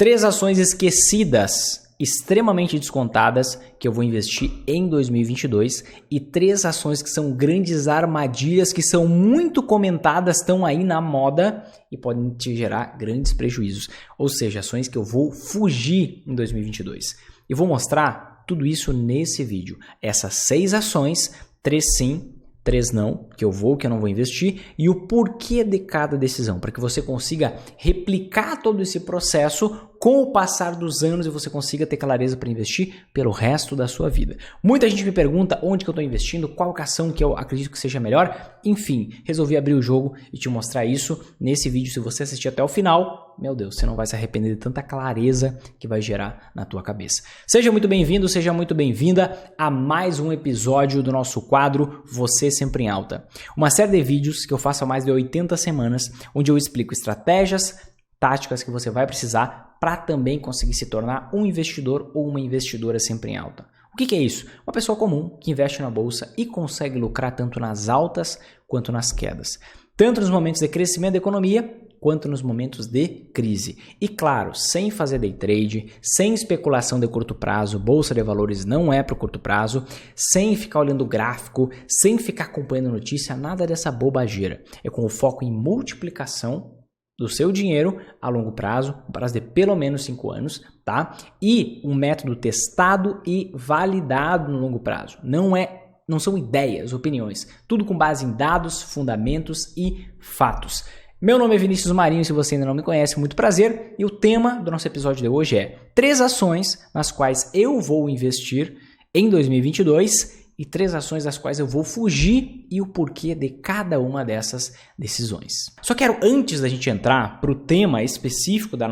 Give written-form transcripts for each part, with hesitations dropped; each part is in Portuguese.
3 ações esquecidas, extremamente descontadas, que eu vou investir em 2022 e 3 ações que são grandes armadilhas, que são muito comentadas, estão aí na moda e podem te gerar grandes prejuízos. Ou seja, ações que eu vou fugir em 2022. E vou mostrar tudo isso nesse vídeo. Essas 6 ações, 3 sim, 3 não, que eu não vou investir, e o porquê de cada decisão, para que você consiga replicar todo esse processo com o passar dos anos e você consiga ter clareza para investir pelo resto da sua vida. Muita gente me pergunta onde que eu estou investindo, qual ação que eu acredito que seja melhor. Enfim, resolvi abrir o jogo e te mostrar isso nesse vídeo. Se você assistir até o final, meu Deus, você não vai se arrepender de tanta clareza que vai gerar na tua cabeça. Seja muito bem-vindo, seja muito bem-vinda a mais um episódio do nosso quadro Você Sempre em Alta. Uma série de vídeos que eu faço há mais de 80 semanas, onde eu explico estratégias, táticas que você vai precisar para também conseguir se tornar um investidor ou uma investidora sempre em alta. O que é isso? Uma pessoa comum que investe na bolsa e consegue lucrar tanto nas altas quanto nas quedas. Tanto nos momentos de crescimento da economia, quanto nos momentos de crise. E claro, sem fazer day trade, sem especulação de curto prazo, bolsa de valores não é para o curto prazo, sem ficar olhando gráfico, sem ficar acompanhando notícia, nada dessa bobageira. É com o foco em multiplicação do seu dinheiro a longo prazo, um prazo de pelo menos 5 anos, tá? E um método testado e validado no longo prazo. Não são ideias, opiniões, tudo com base em dados, fundamentos e fatos. Meu nome é Vinícius Marinho, se você ainda não me conhece, muito prazer. E o tema do nosso episódio de hoje é 3 ações nas quais eu vou investir em 2022 e 3 ações das quais eu vou fugir e o porquê de cada uma dessas decisões. Só quero, antes da gente entrar para o tema específico do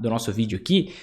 nosso vídeo aqui,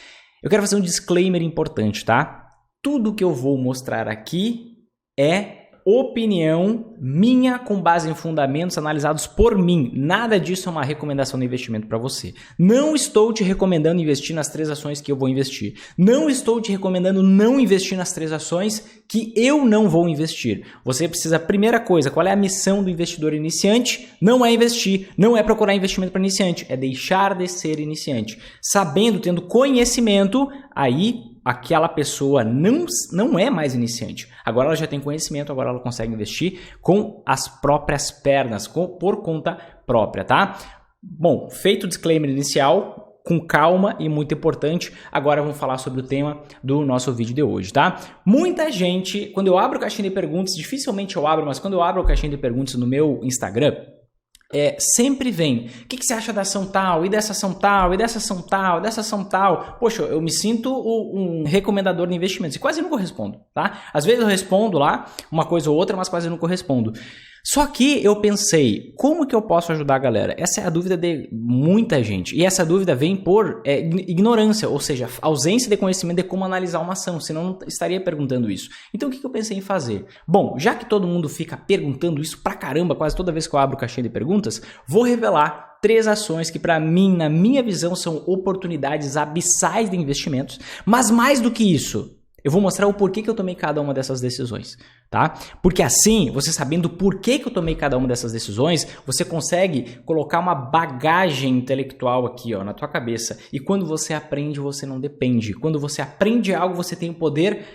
eu quero fazer um disclaimer importante, tá? Tudo que eu vou mostrar aqui é opinião minha com base em fundamentos analisados por mim. Nada disso é uma recomendação de investimento para você. Não estou te recomendando investir nas 3 ações que eu vou investir. Não estou te recomendando não investir nas 3 ações que eu não vou investir. Você precisa, primeira coisa, qual é a missão do investidor iniciante? Não é investir, não é procurar investimento para iniciante, é deixar de ser iniciante. Sabendo, tendo conhecimento, aí aquela pessoa não é mais iniciante. Agora ela já tem conhecimento, agora ela consegue investir com as próprias pernas, por conta própria, tá? Bom, feito o disclaimer inicial, com calma e muito importante, agora vamos falar sobre o tema do nosso vídeo de hoje, tá? Muita gente, quando eu abro a caixinha de perguntas, dificilmente eu abro, mas quando eu abro a caixinha de perguntas no meu Instagram, sempre vem, o que você acha da ação tal, e dessa ação tal, e dessa ação tal, e dessa ação tal? Poxa, eu me sinto um recomendador de investimentos e quase nunca respondo, tá? Às vezes eu respondo lá uma coisa ou outra, mas quase nunca respondo. Só que eu pensei, como que eu posso ajudar a galera? Essa é a dúvida de muita gente. E essa dúvida vem por ignorância, ou seja, ausência de conhecimento de como analisar uma ação, senão não estaria perguntando isso. Então o que eu pensei em fazer? Bom, já que todo mundo fica perguntando isso pra caramba, quase toda vez que eu abro caixinha de perguntas, vou revelar 3 ações que para mim, na minha visão, são oportunidades abissais de investimentos, mas mais do que isso, eu vou mostrar o porquê que eu tomei cada uma dessas decisões, tá? Porque assim, você sabendo o porquê que eu tomei cada uma dessas decisões, você consegue colocar uma bagagem intelectual aqui, ó, na tua cabeça. E quando você aprende, você não depende. Quando você aprende algo, você tem o poder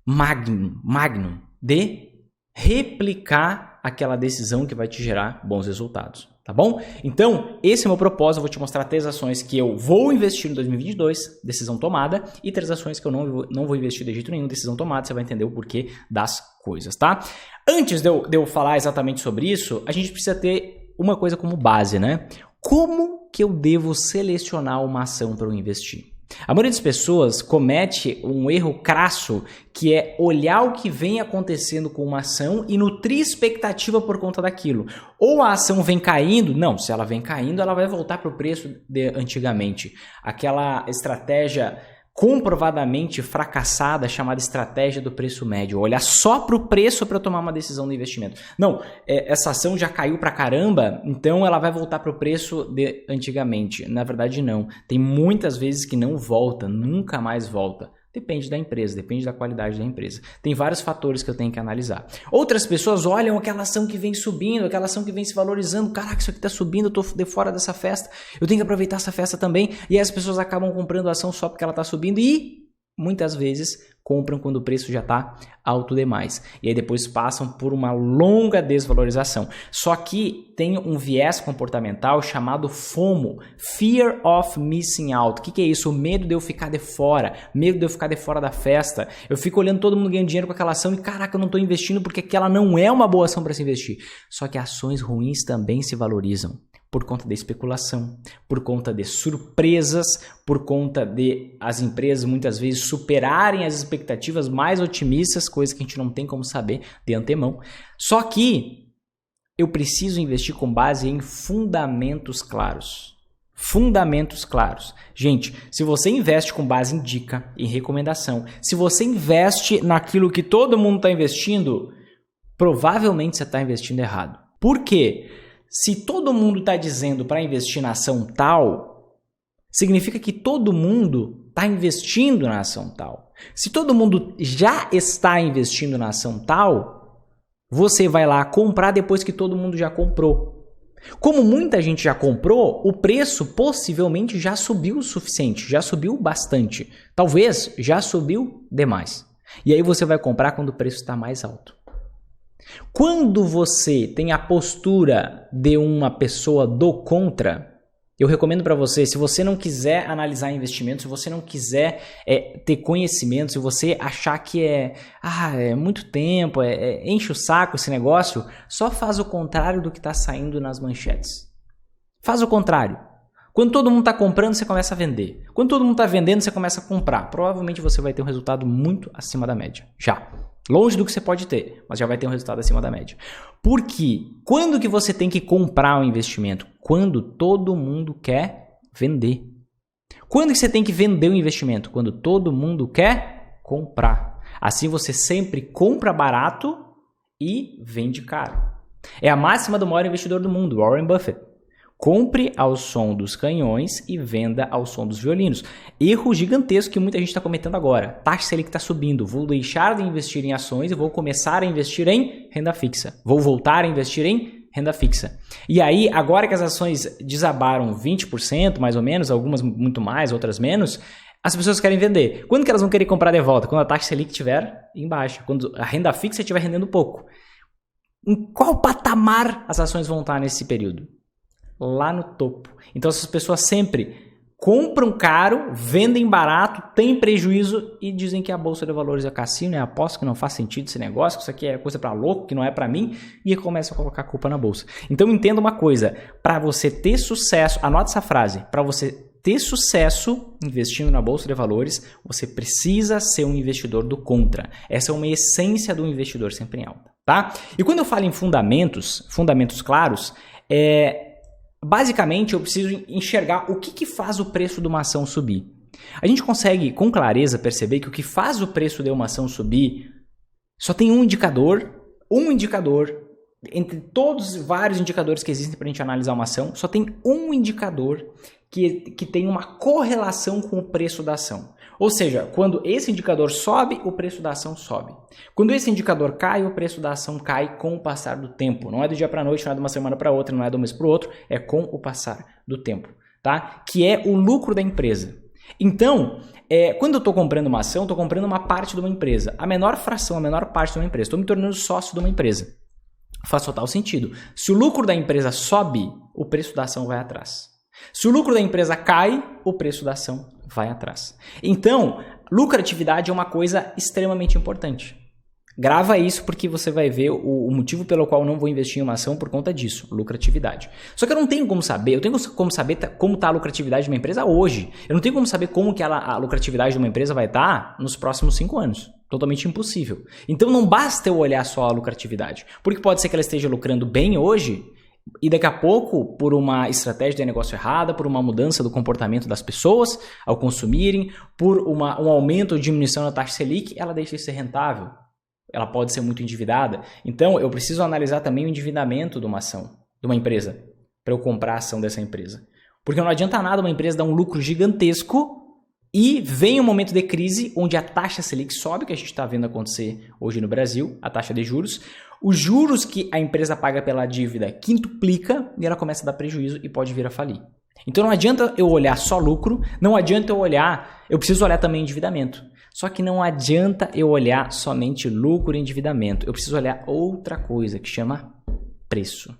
magno de replicar aquela decisão que vai te gerar bons resultados. Tá bom? Então, esse é o meu propósito. Eu vou te mostrar 3 ações que eu vou investir em 2022, decisão tomada, e 3 ações que eu não vou investir de jeito nenhum, decisão tomada. Você vai entender o porquê das coisas, tá? Antes de eu falar exatamente sobre isso, a gente precisa ter uma coisa como base, né? Como que eu devo selecionar uma ação para eu investir? A maioria das pessoas comete um erro crasso, que é olhar o que vem acontecendo com uma ação e nutrir expectativa por conta daquilo. Ou a ação vem caindo, não, se ela vem caindo, ela vai voltar para o preço de antigamente. Aquela estratégia comprovadamente fracassada chamada estratégia do preço médio. Olhar só para o preço para tomar uma decisão de investimento. Não, essa ação já caiu para caramba, então ela vai voltar para o preço de antigamente. Na verdade, não. Tem muitas vezes que não volta, nunca mais volta. Depende da empresa, depende da qualidade da empresa. Tem vários fatores que eu tenho que analisar. Outras pessoas olham aquela ação que vem subindo, aquela ação que vem se valorizando. Caraca, isso aqui está subindo, eu estou de fora dessa festa. Eu tenho que aproveitar essa festa também. E aí as pessoas acabam comprando a ação só porque ela está subindo e muitas vezes compram quando o preço já está alto demais. E aí depois passam por uma longa desvalorização. Só que tem um viés comportamental chamado FOMO, Fear of Missing Out. O que é isso? O medo de eu ficar de fora, medo de eu ficar de fora da festa. Eu fico olhando todo mundo ganhando dinheiro com aquela ação e caraca, eu não estou investindo porque aquela não é uma boa ação para se investir. Só que ações ruins também se valorizam. Por conta da especulação, por conta de surpresas, por conta de as empresas muitas vezes superarem as expectativas mais otimistas, coisa que a gente não tem como saber de antemão. Só que eu preciso investir com base em fundamentos claros. Fundamentos claros. Gente, se você investe com base em dica, em recomendação, se você investe naquilo que todo mundo está investindo, provavelmente você está investindo errado. Por quê? Se todo mundo está dizendo para investir na ação tal, significa que todo mundo está investindo na ação tal. Se todo mundo já está investindo na ação tal, você vai lá comprar depois que todo mundo já comprou. Como muita gente já comprou, o preço possivelmente já subiu o suficiente, já subiu bastante. Talvez já subiu demais. E aí você vai comprar quando o preço está mais alto. Quando você tem a postura de uma pessoa do contra, eu recomendo para você, se você não quiser analisar investimentos, se você não quiser ter conhecimento, se você achar que é muito tempo, enche o saco esse negócio, só faz o contrário do que está saindo nas manchetes. Faz o contrário. Quando todo mundo está comprando, você começa a vender. Quando todo mundo está vendendo, você começa a comprar. Provavelmente você vai ter um resultado muito acima da média. Já. Longe do que você pode ter, mas já vai ter um resultado acima da média. Porque quando que você tem que comprar um investimento? Quando todo mundo quer vender. Quando que você tem que vender um investimento? Quando todo mundo quer comprar. Assim você sempre compra barato e vende caro. É a máxima do maior investidor do mundo, Warren Buffett. Compre ao som dos canhões e venda ao som dos violinos. Erro gigantesco que muita gente está cometendo agora. Taxa Selic está subindo. Vou deixar de investir em ações e vou começar a investir em renda fixa. Vou voltar a investir em renda fixa. E aí, agora que as ações desabaram 20%, mais ou menos, algumas muito mais, outras menos, as pessoas querem vender. Quando que elas vão querer comprar de volta? Quando a taxa Selic estiver em baixa. Quando a renda fixa estiver rendendo pouco. Em qual patamar as ações vão estar nesse período? Lá no topo. Então essas pessoas sempre compram caro, vendem barato, têm prejuízo e dizem que a bolsa de valores é cassino, é aposta, que não faz sentido esse negócio, que isso aqui é coisa para louco, que não é para mim, e começam a colocar a culpa na bolsa. Então entenda uma coisa, para você ter sucesso, anote essa frase, para você ter sucesso investindo na bolsa de valores, você precisa ser um investidor do contra. Essa é uma essência do investidor sempre em alta, tá? E quando eu falo em fundamentos claros, basicamente, eu preciso enxergar o que faz o preço de uma ação subir. A gente consegue, com clareza, perceber que o que faz o preço de uma ação subir só tem um indicador, entre todos os vários indicadores que existem para a gente analisar uma ação, só tem um indicador que tem uma correlação com o preço da ação. Ou seja, quando esse indicador sobe, o preço da ação sobe. Quando esse indicador cai, o preço da ação cai com o passar do tempo. Não é do dia para a noite, não é de uma semana para outra, não é do mês para o outro, é com o passar do tempo, tá? Que é o lucro da empresa. Então, quando eu estou comprando uma ação, estou comprando uma parte de uma empresa. A menor fração, a menor parte de uma empresa. Estou me tornando sócio de uma empresa. Faz total sentido. Se o lucro da empresa sobe, o preço da ação vai atrás. Se o lucro da empresa cai, o preço da ação vai atrás. Então, lucratividade é uma coisa extremamente importante. Grava isso porque você vai ver o motivo pelo qual eu não vou investir em uma ação por conta disso, lucratividade. Só que eu não tenho como saber, eu tenho como saber como está a lucratividade de uma empresa hoje. Eu não tenho como saber como que a lucratividade de uma empresa vai estar nos próximos 5 anos. Totalmente impossível. Então não basta eu olhar só a lucratividade, porque pode ser que ela esteja lucrando bem hoje, e daqui a pouco, por uma estratégia de negócio errada, por uma mudança do comportamento das pessoas ao consumirem, por um aumento ou diminuição da taxa Selic, ela deixa de ser rentável. Ela pode ser muito endividada. Então, eu preciso analisar também o endividamento de uma ação, de uma empresa, para eu comprar a ação dessa empresa. Porque não adianta nada uma empresa dar um lucro gigantesco E vem um momento de crise onde a taxa Selic sobe, que a gente está vendo acontecer hoje no Brasil, a taxa de juros. Os juros que a empresa paga pela dívida quintuplica e ela começa a dar prejuízo e pode vir a falir. Então não adianta eu olhar só lucro, não adianta eu preciso olhar também endividamento. Só que não adianta eu olhar somente lucro e endividamento. Eu preciso olhar outra coisa que chama preço.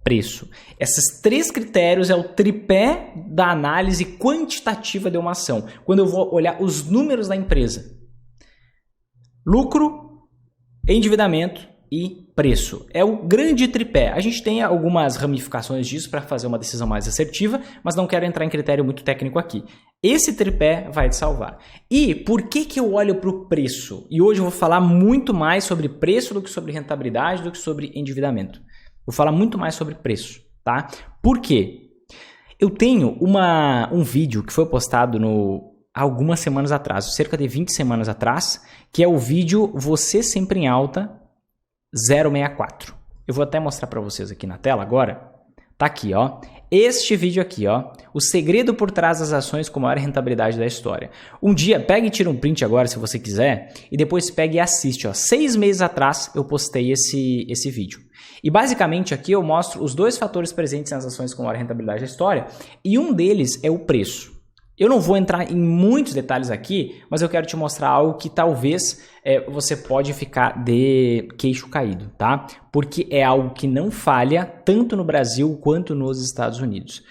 Preço. Esses 3 critérios é o tripé da análise quantitativa de uma ação. Quando eu vou olhar os números da empresa. Lucro, endividamento e preço. É o grande tripé. A gente tem algumas ramificações disso para fazer uma decisão mais assertiva, mas não quero entrar em critério muito técnico aqui. Esse tripé vai te salvar. E por que eu olho para o preço? E hoje eu vou falar muito mais sobre preço do que sobre rentabilidade, do que sobre endividamento. Vou falar muito mais sobre preço, tá? Por quê? Eu tenho um vídeo que foi postado algumas semanas atrás, cerca de 20 semanas atrás, que é o vídeo Você Sempre em Alta 064. Eu vou até mostrar para vocês aqui na tela agora. Tá aqui, ó. Este vídeo aqui, ó. O segredo por trás das ações com maior rentabilidade da história. Um dia, pega e tira um print agora, se você quiser, e depois pega e assiste, ó. 6 meses atrás eu postei esse vídeo. E basicamente aqui eu mostro os 2 fatores presentes nas ações com maior rentabilidade da história, e um deles é o preço. Eu não vou entrar em muitos detalhes aqui, mas eu quero te mostrar algo que talvez você pode ficar de queixo caído, tá? Porque é algo que não falha tanto no Brasil quanto nos Estados Unidos.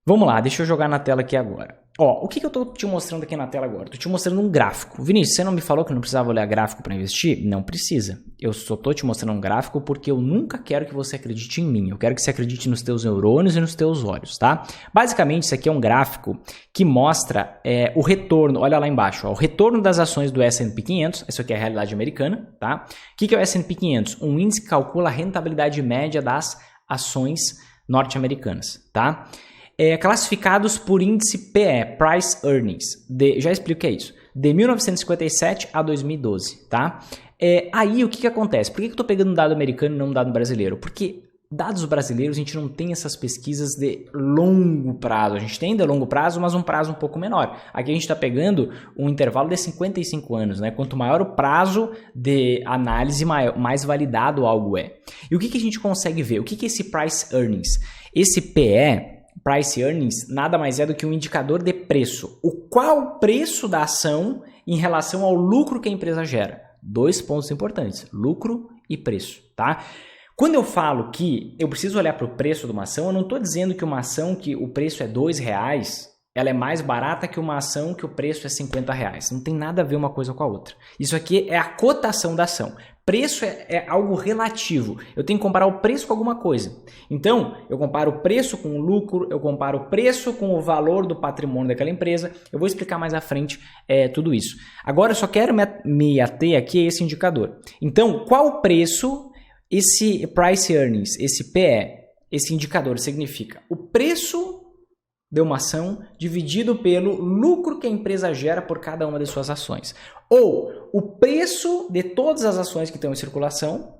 Vamos lá, deixa eu jogar na tela aqui agora. Ó, o que eu estou te mostrando aqui na tela agora? Estou te mostrando um gráfico. Vinícius, você não me falou que não precisava olhar gráfico para investir? Não precisa. Eu só estou te mostrando um gráfico porque eu nunca quero que você acredite em mim. Eu quero que você acredite nos teus neurônios e nos teus olhos, tá? Basicamente, isso aqui é um gráfico que mostra o retorno. Olha lá embaixo, ó, o retorno das ações do S&P 500. Isso aqui é a realidade americana, tá? O que é o S&P 500? Um índice que calcula a rentabilidade média das ações norte-americanas, tá? Classificados por índice PE, Price Earnings. Já explico o que é isso. De 1957 a 2012, tá? Aí o que acontece? Por que eu estou pegando um dado americano e não um dado brasileiro? Porque dados brasileiros a gente não tem essas pesquisas de longo prazo. A gente tem de longo prazo, mas um prazo um pouco menor. Aqui a gente está pegando um intervalo de 55 anos, né? Quanto maior o prazo de análise, mais validado algo é. E o que a gente consegue ver? O que é esse Price Earnings? Esse PE, Price Earnings, nada mais é do que um indicador de preço. Qual o preço da ação em relação ao lucro que a empresa gera? 2 pontos importantes, lucro e preço, tá? Quando eu falo que eu preciso olhar para o preço de uma ação, eu não estou dizendo que uma ação que o preço é R$2, ela é mais barata que uma ação que o preço é R$50. Não tem nada a ver uma coisa com a outra. Isso aqui é a cotação da ação. Preço é algo relativo. Eu tenho que comparar o preço com alguma coisa. Então, eu comparo o preço com o lucro, eu comparo o preço com o valor do patrimônio daquela empresa. Eu vou explicar mais à frente tudo isso. Agora, eu só quero me ater aqui a esse indicador. Então, qual o preço, esse Price Earnings, esse PE, esse indicador significa o preço de uma ação dividido pelo lucro que a empresa gera por cada uma de suas ações. Ou o preço de todas as ações que estão em circulação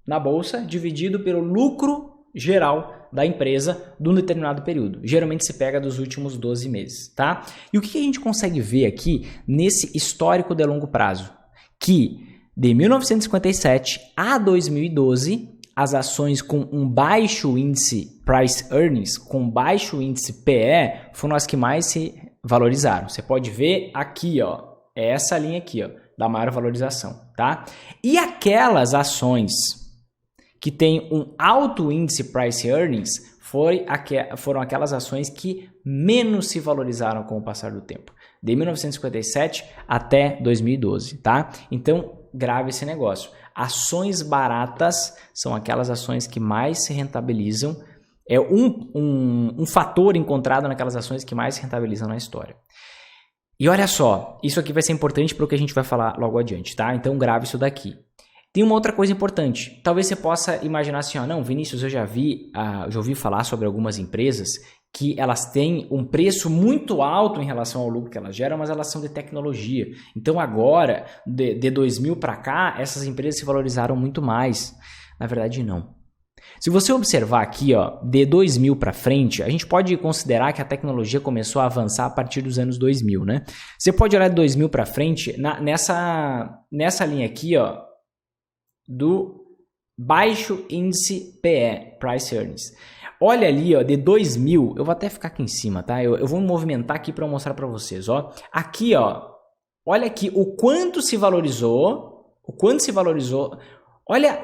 na bolsa dividido pelo lucro geral da empresa de um determinado período. Geralmente se pega dos últimos 12 meses, tá? E o que a gente consegue ver aqui nesse histórico de longo prazo? Que de 1957 a 2012... as ações com um baixo índice Price Earnings, com baixo índice PE, foram as que mais se valorizaram. Você pode ver aqui, ó, é essa linha aqui, ó, da maior valorização, tá? E aquelas ações que têm um alto índice Price Earnings foram aquelas ações que menos se valorizaram com o passar do tempo, de 1957 até 2012, tá? Então, grave esse negócio. Ações baratas são aquelas ações que mais se rentabilizam. É um fator encontrado naquelas ações que mais se rentabilizam na história. E olha só, isso aqui vai ser importante para o que a gente vai falar logo adiante, tá? Então grave isso daqui. Tem uma outra coisa importante. Talvez você possa imaginar assim, ó, não, Vinícius, eu já ouvi falar sobre algumas empresas que elas têm um preço muito alto em relação ao lucro que elas geram, mas elas são de tecnologia. Então agora, de 2000 para cá, essas empresas se valorizaram muito mais. Na verdade, não. Se você observar aqui, ó, de 2000 para frente, a gente pode considerar que a tecnologia começou a avançar a partir dos anos 2000, né? Você pode olhar de 2000 para frente, nessa linha aqui, ó, do baixo índice PE, Price Earnings. Olha ali, ó, de 2000, eu vou até ficar aqui em cima, tá? Eu vou movimentar aqui para mostrar para vocês, ó. Aqui, ó, olha aqui o quanto se valorizou, olha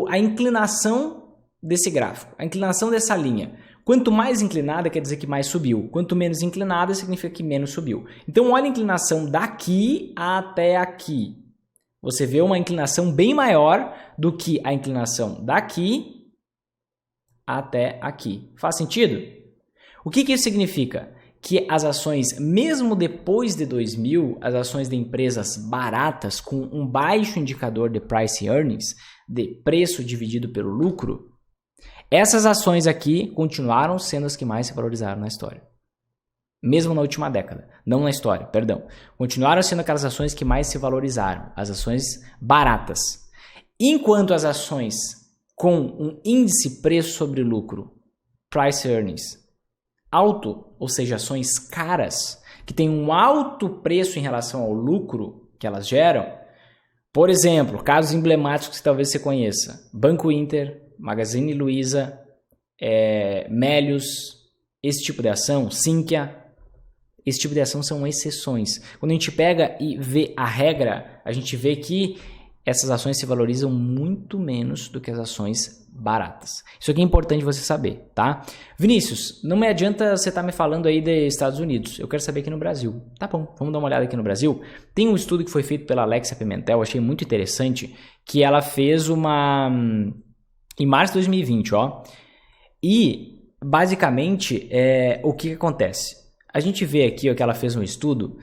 a inclinação desse gráfico, a inclinação dessa linha. Quanto mais inclinada, quer dizer que mais subiu. Quanto menos inclinada, significa que menos subiu. Então, olha a inclinação daqui até aqui. Você vê uma inclinação bem maior do que a inclinação daqui até aqui. Faz sentido? O que isso significa? Que as ações, mesmo depois de 2000, as ações de empresas baratas com um baixo indicador de price earnings, de preço dividido pelo lucro, essas ações aqui continuaram sendo as que mais se valorizaram na história. Mesmo na última década. Não na história, perdão. Continuaram sendo aquelas ações que mais se valorizaram. As ações baratas. Enquanto as ações com um índice preço sobre lucro, price earnings, alto, ou seja, ações caras, que têm um alto preço em relação ao lucro que elas geram. Por exemplo, casos emblemáticos que talvez você conheça. Banco Inter, Magazine Luiza, Melius, esse tipo de ação, Sinqia, esse tipo de ação são exceções. Quando a gente pega e vê a regra, a gente vê que essas ações se valorizam muito menos do que as ações baratas. Isso aqui é importante você saber, tá? Vinícius, não me adianta você estar me falando aí dos Estados Unidos. Eu quero saber aqui no Brasil. Tá bom, vamos dar uma olhada aqui no Brasil. Tem um estudo que foi feito pela Alexia Pimentel, achei muito interessante, que ela fez em março de 2020, ó. E, basicamente, o que acontece? A gente vê aqui, ó, que ela fez um estudo.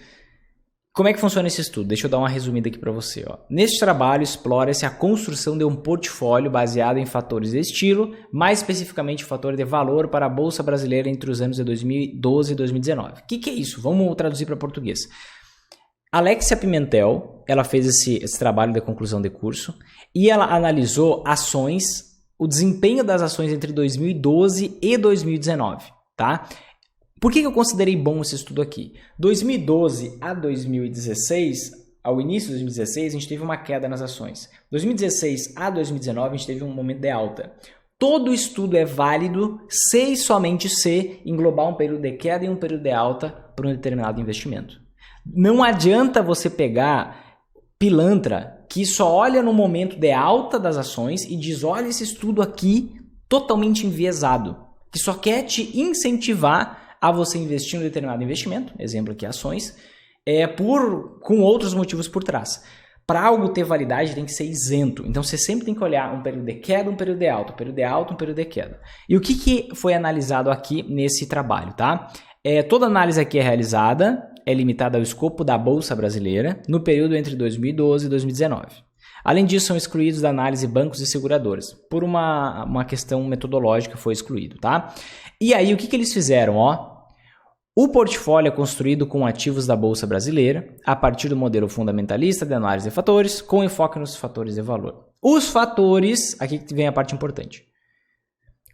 Como é que funciona esse estudo? Deixa eu dar uma resumida aqui para você, ó. Neste trabalho, explora-se a construção de um portfólio baseado em fatores de estilo, mais especificamente o fator de valor para a Bolsa Brasileira entre os anos de 2012 e 2019. O que é isso? Vamos traduzir para português. Alexia Pimentel, ela fez esse trabalho de conclusão de curso e ela analisou ações, o desempenho das ações entre 2012 e 2019, tá? Por que eu considerei bom esse estudo aqui? 2012 a 2016, ao início de 2016, a gente teve uma queda nas ações. 2016 a 2019, a gente teve um momento de alta. Todo estudo é válido se e somente se englobar um período de queda e um período de alta para um determinado investimento. Não adianta você pegar pilantra que só olha no momento de alta das ações e diz, olha esse estudo aqui totalmente enviesado, que só quer te incentivar a você investir em um determinado investimento, exemplo aqui ações, com outros motivos por trás. Para algo ter validade tem que ser isento, então você sempre tem que olhar um período de queda, um período de alta, um período de alta, um período de queda. E o que foi analisado aqui nesse trabalho, tá? Toda análise aqui é realizada, é limitada ao escopo da Bolsa Brasileira no período entre 2012 e 2019. Além disso, são excluídos da análise bancos e seguradoras. Por uma questão metodológica foi excluído, tá? E aí, o que eles fizeram? Ó, o portfólio é construído com ativos da Bolsa Brasileira, a partir do modelo fundamentalista de análise de fatores, com enfoque nos fatores de valor. Os fatores, aqui que vem a parte importante,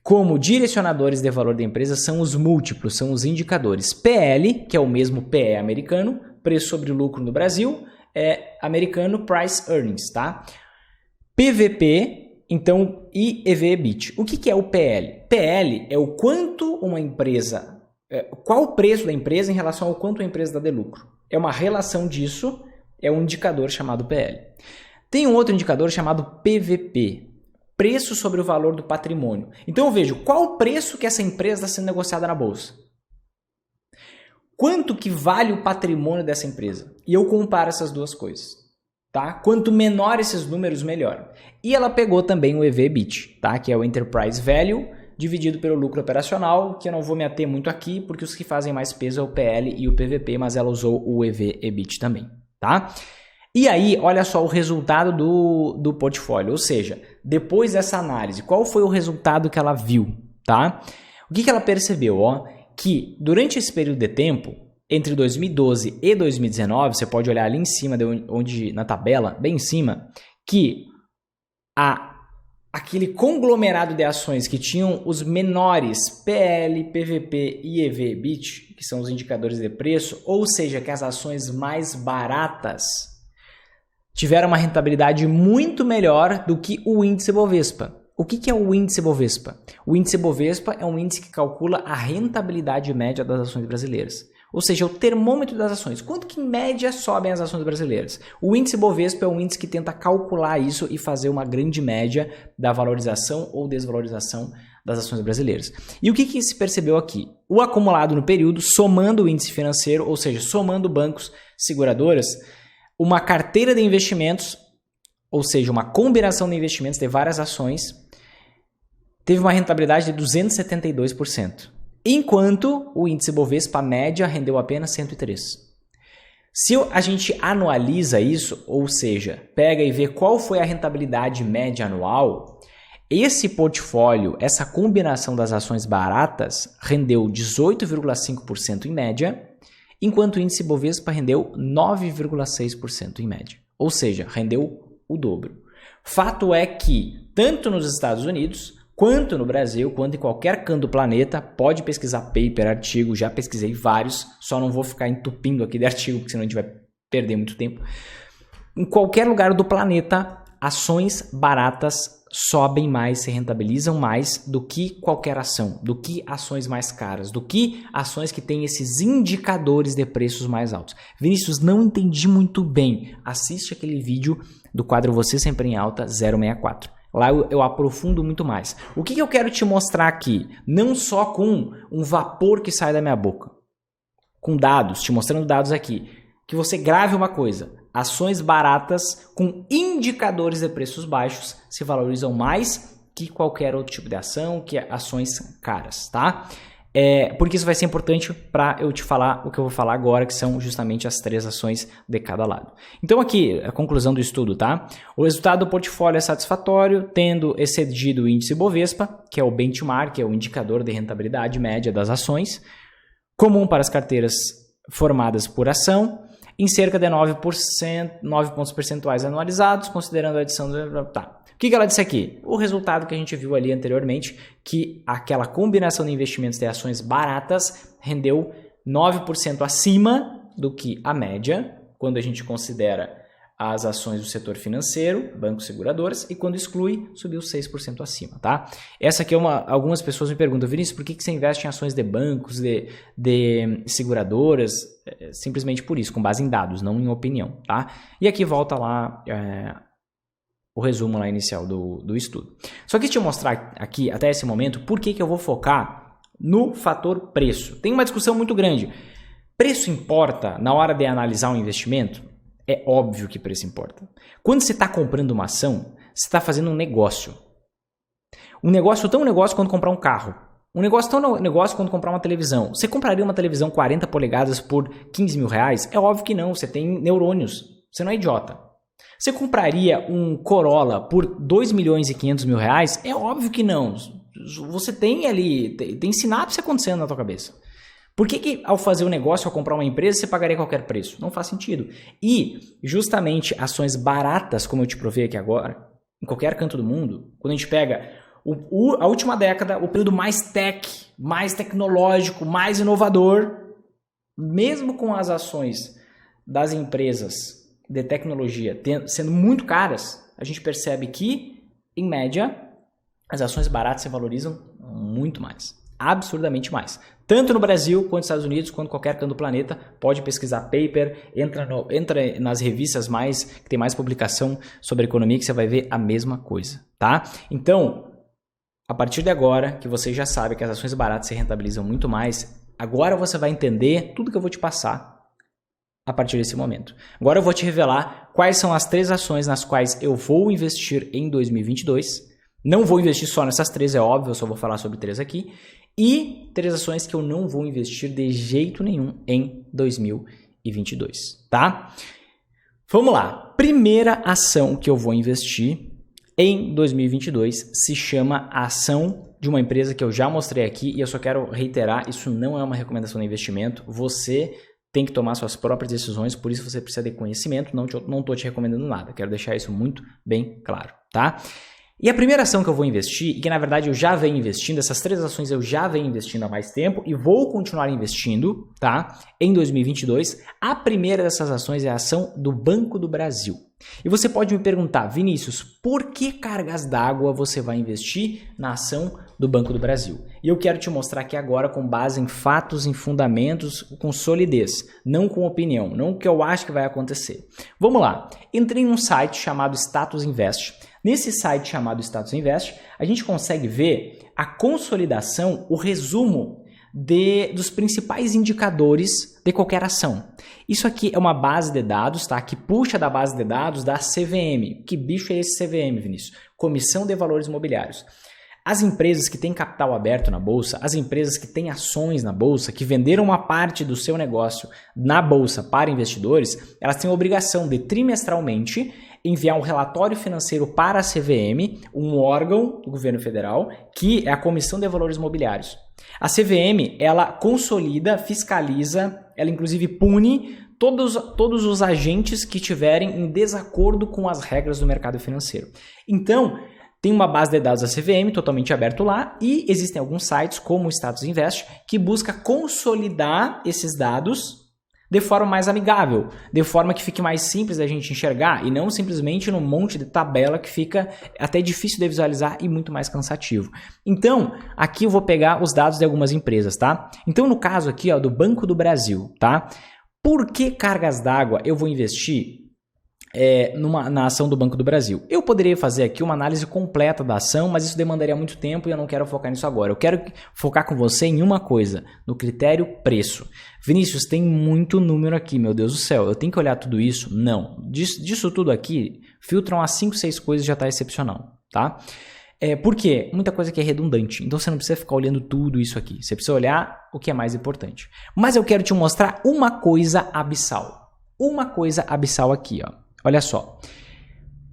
como direcionadores de valor da empresa, são os múltiplos, são os indicadores. PL, que é o mesmo PE americano, preço sobre lucro no Brasil, americano, Price Earnings, tá? PVP, então, e EV/EBIT. O que é o PL? PL é o quanto uma empresa, qual o preço da empresa em relação ao quanto a empresa dá de lucro. É uma relação disso, é um indicador chamado PL. Tem um outro indicador chamado PVP, preço sobre o valor do patrimônio. Então eu vejo qual o preço que essa empresa está sendo negociada na bolsa. Quanto que vale o patrimônio dessa empresa? E eu comparo essas duas coisas, tá? Quanto menor esses números, melhor. E ela pegou também o EV/EBIT, tá? Que é o Enterprise Value dividido pelo lucro operacional, que eu não vou me ater muito aqui, porque os que fazem mais peso é o PL e o PVP, mas ela usou o EV/EBIT também, tá? E aí, olha só o resultado do portfólio, ou seja, depois dessa análise, qual foi o resultado que ela viu, tá? O que ela percebeu, ó? Que durante esse período de tempo, entre 2012 e 2019, você pode olhar ali em cima, na tabela, bem em cima, que aquele conglomerado de ações que tinham os menores PL, PVP e EV/EBITDA, que são os indicadores de preço, ou seja, que as ações mais baratas tiveram uma rentabilidade muito melhor do que o índice Bovespa. O que é o índice Bovespa? O índice Bovespa é um índice que calcula a rentabilidade média das ações brasileiras. Ou seja, o termômetro das ações. Quanto que em média sobem as ações brasileiras? O índice Bovespa é um índice que tenta calcular isso e fazer uma grande média da valorização ou desvalorização das ações brasileiras. E o que se percebeu aqui? O acumulado no período, somando o índice financeiro, ou seja, somando bancos, seguradoras, uma carteira de investimentos, ou seja, uma combinação de investimentos de várias ações, teve uma rentabilidade de 272%. Enquanto o índice Bovespa média rendeu apenas 103%. Se a gente anualiza isso, ou seja, pega e vê qual foi a rentabilidade média anual, esse portfólio, essa combinação das ações baratas, rendeu 18,5% em média, enquanto o índice Bovespa rendeu 9,6% em média. Ou seja, rendeu o dobro. Fato é que, tanto nos Estados Unidos, quanto no Brasil, quanto em qualquer canto do planeta, pode pesquisar paper, artigo, já pesquisei vários, só não vou ficar entupindo aqui de artigo, porque senão a gente vai perder muito tempo. Em qualquer lugar do planeta, ações baratas sobem mais, se rentabilizam mais do que qualquer ação, do que ações mais caras, do que ações que têm esses indicadores de preços mais altos. Vinícius, não entendi muito bem. Assiste aquele vídeo do quadro Você Sempre em Alta 064. Lá eu aprofundo muito mais. O que eu quero te mostrar aqui? Não só com um vapor que sai da minha boca. Com dados, te mostrando dados aqui. Que você grave uma coisa. Ações baratas com indicadores de preços baixos se valorizam mais que qualquer outro tipo de ação, que ações caras, tá? Porque isso vai ser importante para eu te falar o que eu vou falar agora, que são justamente as 3 ações de cada lado. Então aqui, a conclusão do estudo, tá? O resultado do portfólio é satisfatório, tendo excedido o índice Bovespa, que é o benchmark, é o indicador de rentabilidade média das ações, comum para as carteiras formadas por ação, em cerca de 9 pontos percentuais anualizados, considerando a adição do... Tá. O que ela disse aqui? O resultado que a gente viu ali anteriormente, que aquela combinação de investimentos de ações baratas rendeu 9% acima do que a média, quando a gente considera as ações do setor financeiro, bancos seguradoras, e quando exclui, subiu 6% acima, tá? Essa aqui é algumas pessoas me perguntam, Vinícius, por que você investe em ações de bancos, de seguradoras? Simplesmente por isso, com base em dados, não em opinião, tá? E aqui volta lá... o resumo lá inicial do estudo. Só quis te mostrar aqui, até esse momento, por que eu vou focar no fator preço. Tem uma discussão muito grande. Preço importa na hora de analisar um investimento? É óbvio que preço importa. Quando você está comprando uma ação, você está fazendo um negócio. Um negócio tão negócio quanto comprar um carro. Um negócio tão negócio quanto comprar uma televisão. Você compraria uma televisão 40 polegadas por 15 mil reais? É óbvio que não, você tem neurônios. Você não é idiota. Você compraria um Corolla por 2 milhões e 500 mil reais? É óbvio que não. Você tem ali, tem sinapse acontecendo na tua cabeça. Por que ao fazer um negócio, ao comprar uma empresa, você pagaria qualquer preço? Não faz sentido. E justamente ações baratas, como eu te provei aqui agora, em qualquer canto do mundo, quando a gente pega a última década, o período mais tech, mais tecnológico, mais inovador, mesmo com as ações das empresas de tecnologia sendo muito caras, a gente percebe que, em média, as ações baratas se valorizam muito mais. Absurdamente mais. Tanto no Brasil, quanto nos Estados Unidos, quanto qualquer canto do planeta. Pode pesquisar paper, entra nas revistas que tem mais publicação sobre economia, que você vai ver a mesma coisa, tá? Então, a partir de agora, que você já sabe que as ações baratas se rentabilizam muito mais, agora você vai entender tudo que eu vou te passar a partir desse momento. Agora eu vou te revelar quais são as 3 ações nas quais eu vou investir em 2022. Não vou investir só nessas 3, é óbvio, eu só vou falar sobre 3 aqui. E 3 ações que eu não vou investir de jeito nenhum em 2022, tá? Vamos lá. Primeira ação que eu vou investir em 2022 se chama a ação de uma empresa que eu já mostrei aqui e eu só quero reiterar, isso não é uma recomendação de investimento, você tem que tomar suas próprias decisões, por isso você precisa de conhecimento, não estou te recomendando nada, quero deixar isso muito bem claro, tá? E a primeira ação que eu vou investir, e que na verdade eu já venho investindo, essas 3 ações eu já venho investindo há mais tempo e vou continuar investindo, tá? Em 2022, a primeira dessas ações é a ação do Banco do Brasil. E você pode me perguntar, Vinícius, por que cargas d'água você vai investir na ação do Banco do Brasil? E eu quero te mostrar aqui agora com base em fatos, em fundamentos, com solidez, não com opinião, não o que eu acho que vai acontecer. Vamos lá, entrei em um site chamado Status Invest. Nesse site chamado Status Invest, a gente consegue ver a consolidação, o resumo dos principais indicadores de qualquer ação. Isso aqui é uma base de dados, tá? Que puxa da base de dados da CVM. Que bicho é esse CVM, Vinícius? Comissão de Valores Imobiliários. As empresas que têm capital aberto na bolsa, as empresas que têm ações na bolsa, que venderam uma parte do seu negócio na bolsa para investidores, elas têm a obrigação de trimestralmente enviar um relatório financeiro para a CVM, um órgão do governo federal, que é a Comissão de Valores Imobiliários. A CVM, ela consolida, fiscaliza, ela inclusive pune todos os agentes que tiverem em desacordo com as regras do mercado financeiro. Então, tem uma base de dados da CVM totalmente aberto lá e existem alguns sites como o Status Invest que busca consolidar esses dados de forma mais amigável, de forma que fique mais simples da gente enxergar e não simplesmente num monte de tabela que fica até difícil de visualizar e muito mais cansativo. Então, aqui eu vou pegar os dados de algumas empresas, tá? Então, no caso aqui, ó, do Banco do Brasil, tá? Por que cargas d'água eu vou investir na ação do Banco do Brasil? Eu poderia fazer aqui uma análise completa da ação, mas isso demandaria muito tempo e eu não quero focar nisso agora. Eu quero focar com você em uma coisa, no critério preço. Vinícius, tem muito número aqui, meu Deus do céu. Eu tenho que olhar tudo isso? Não. Disso tudo aqui, filtram as 5, 6 coisas e já está excepcional, tá? Por quê? Muita coisa que é redundante. Então você não precisa ficar olhando tudo isso aqui. Você precisa olhar o que é mais importante. Mas eu quero te mostrar uma coisa abissal. Uma coisa abissal aqui, ó. Olha só,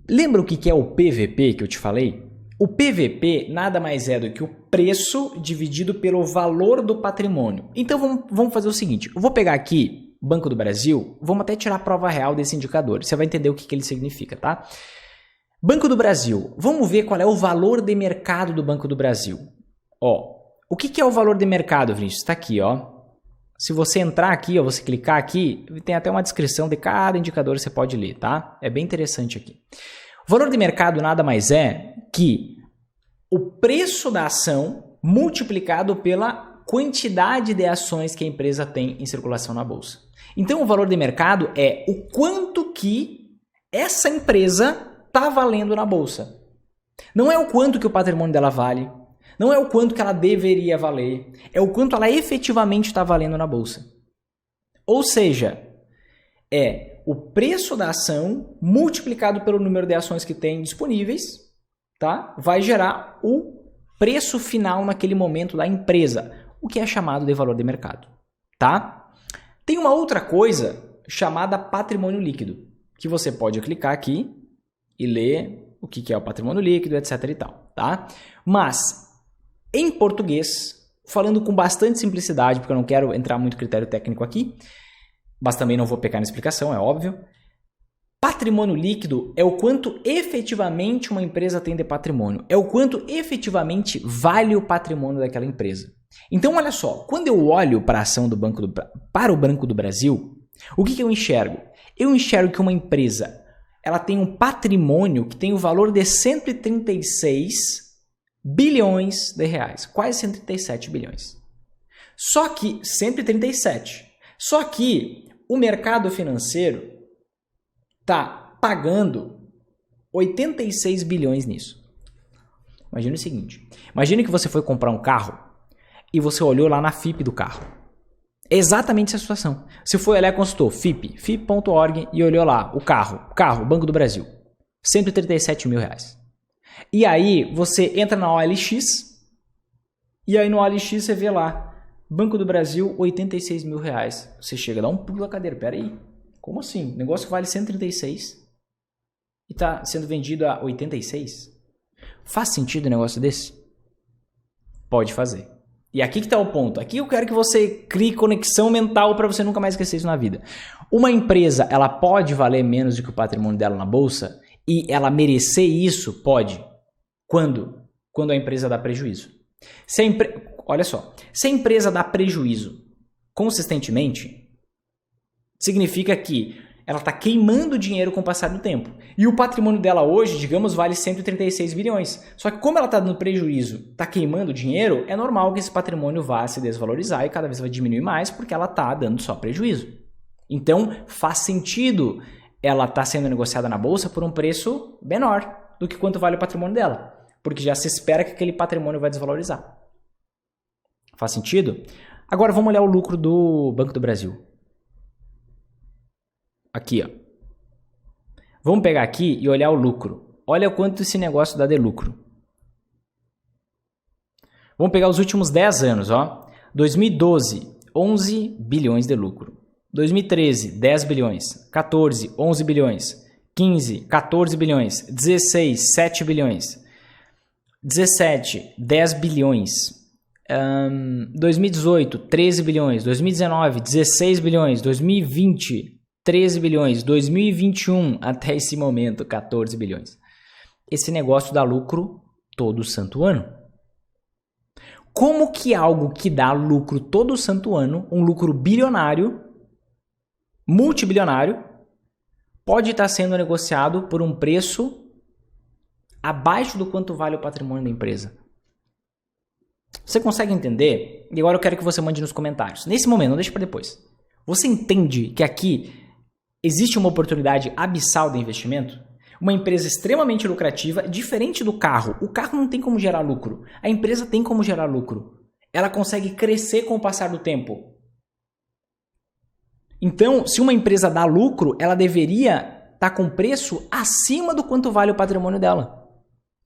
lembra o que é o PVP que eu te falei? O PVP nada mais é do que o preço dividido pelo valor do patrimônio. Então vamos fazer o seguinte, eu vou pegar aqui Banco do Brasil, vamos até tirar a prova real desse indicador, você vai entender o que ele significa, tá? Banco do Brasil, vamos ver qual é o valor de mercado do Banco do Brasil. Ó, o que é o valor de mercado, Vinícius? Está aqui, ó. Se você entrar aqui, ó, você clicar aqui, tem até uma descrição de cada indicador que você pode ler, tá? É bem interessante aqui. O valor de mercado nada mais é que o preço da ação multiplicado pela quantidade de ações que a empresa tem em circulação na bolsa. Então, o valor de mercado é o quanto que essa empresa está valendo na bolsa. Não é o quanto que o patrimônio dela vale. Não é o quanto que ela deveria valer, é o quanto ela efetivamente está valendo na bolsa. Ou seja, é o preço da ação multiplicado pelo número de ações que tem disponíveis, tá? Vai gerar o preço final naquele momento da empresa, o que é chamado de valor de mercado, tá? Tem uma outra coisa chamada patrimônio líquido, que você pode clicar aqui e ler o que é o patrimônio líquido, etc e tal, tá? Mas em português, falando com bastante simplicidade, porque eu não quero entrar muito critério técnico aqui, mas também não vou pecar na explicação, é óbvio. Patrimônio líquido é o quanto efetivamente uma empresa tem de patrimônio, é o quanto efetivamente vale o patrimônio daquela empresa. Então, olha só, quando eu olho para a ação para o Banco do Brasil, o que eu enxergo? Eu enxergo que uma empresa ela tem um patrimônio que tem o valor de 136 bilhões de reais, quase 137 bilhões. Só que 137. Só que o mercado financeiro está pagando 86 bilhões nisso. Imagina o seguinte, imagine que você foi comprar um carro e você olhou lá na FIP do carro. É exatamente essa situação. Você foi olhar e consultou FIP.org e olhou lá o carro, Banco do Brasil, 137 mil reais. E aí você entra na OLX e aí no OLX você vê lá Banco do Brasil, 86 mil reais. Você chega a dar um pulo da cadeira. Pera aí, como assim? O negócio vale 136 e está sendo vendido a 86? Faz sentido um negócio desse? Pode fazer. E aqui que está o ponto. Aqui eu quero que você crie conexão mental para você nunca mais esquecer isso na vida. Uma empresa, ela pode valer menos do que o patrimônio dela na bolsa? E ela merecer isso? Pode. Quando? Quando a empresa dá prejuízo. Olha só, se a empresa dá prejuízo consistentemente, significa que ela está queimando dinheiro com o passar do tempo. E o patrimônio dela hoje, digamos, vale 136 bilhões. Só que como ela está dando prejuízo, está queimando dinheiro, é normal que esse patrimônio vá se desvalorizar e cada vez vai diminuir mais porque ela está dando só prejuízo. Então, faz sentido ela estar sendo negociada na bolsa por um preço menor do que quanto vale o patrimônio dela. Porque já se espera que aquele patrimônio vai desvalorizar. Faz sentido? Agora vamos olhar o lucro do Banco do Brasil. Aqui, ó. Vamos pegar aqui e olhar o lucro. Olha quanto esse negócio dá de lucro. Vamos pegar os últimos 10 anos, ó. 2012, 11 bilhões de lucro. 2013, 10 bilhões. 14, 11 bilhões. 15, 14 bilhões. 16, 7 bilhões. 17, 10 bilhões. 2018, 13 bilhões. 2019, 16 bilhões. 2020, 13 bilhões. 2021, até esse momento, 14 bilhões. Esse negócio dá lucro todo santo ano. Como que algo que dá lucro todo santo ano, um lucro bilionário, multibilionário, pode estar sendo negociado por um preço abaixo do quanto vale o patrimônio da empresa? Você consegue entender? E agora eu quero que você mande nos comentários. Nesse momento, não deixe para depois. Você entende que aqui existe uma oportunidade abissal de investimento? Uma empresa extremamente lucrativa, diferente do carro. O carro não tem como gerar lucro. A empresa tem como gerar lucro. Ela consegue crescer com o passar do tempo. Então, se uma empresa dá lucro, ela deveria estar com preço acima do quanto vale o patrimônio dela.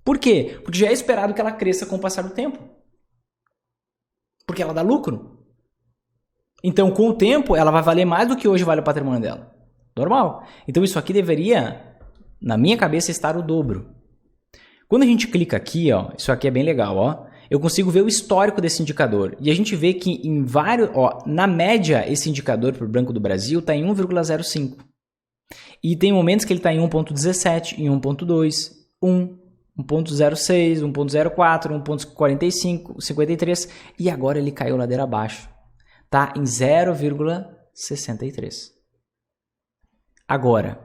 Por quê? Porque já é esperado que ela cresça com o passar do tempo. Porque ela dá lucro. Então, com o tempo, ela vai valer mais do que hoje vale o patrimônio dela. Normal. Então, isso aqui deveria, na minha cabeça, estar o dobro. Quando a gente clica aqui, ó, isso aqui é bem legal, ó, eu consigo ver o histórico desse indicador. E a gente vê que em vários, ó, na média, esse indicador para o Banco do Brasil está em 1,05. E tem momentos que ele está em 1,17, em 1,2, 1,06, 1,04, 1,45, 53 e agora ele caiu ladeira abaixo. Tá em 0,63. Agora,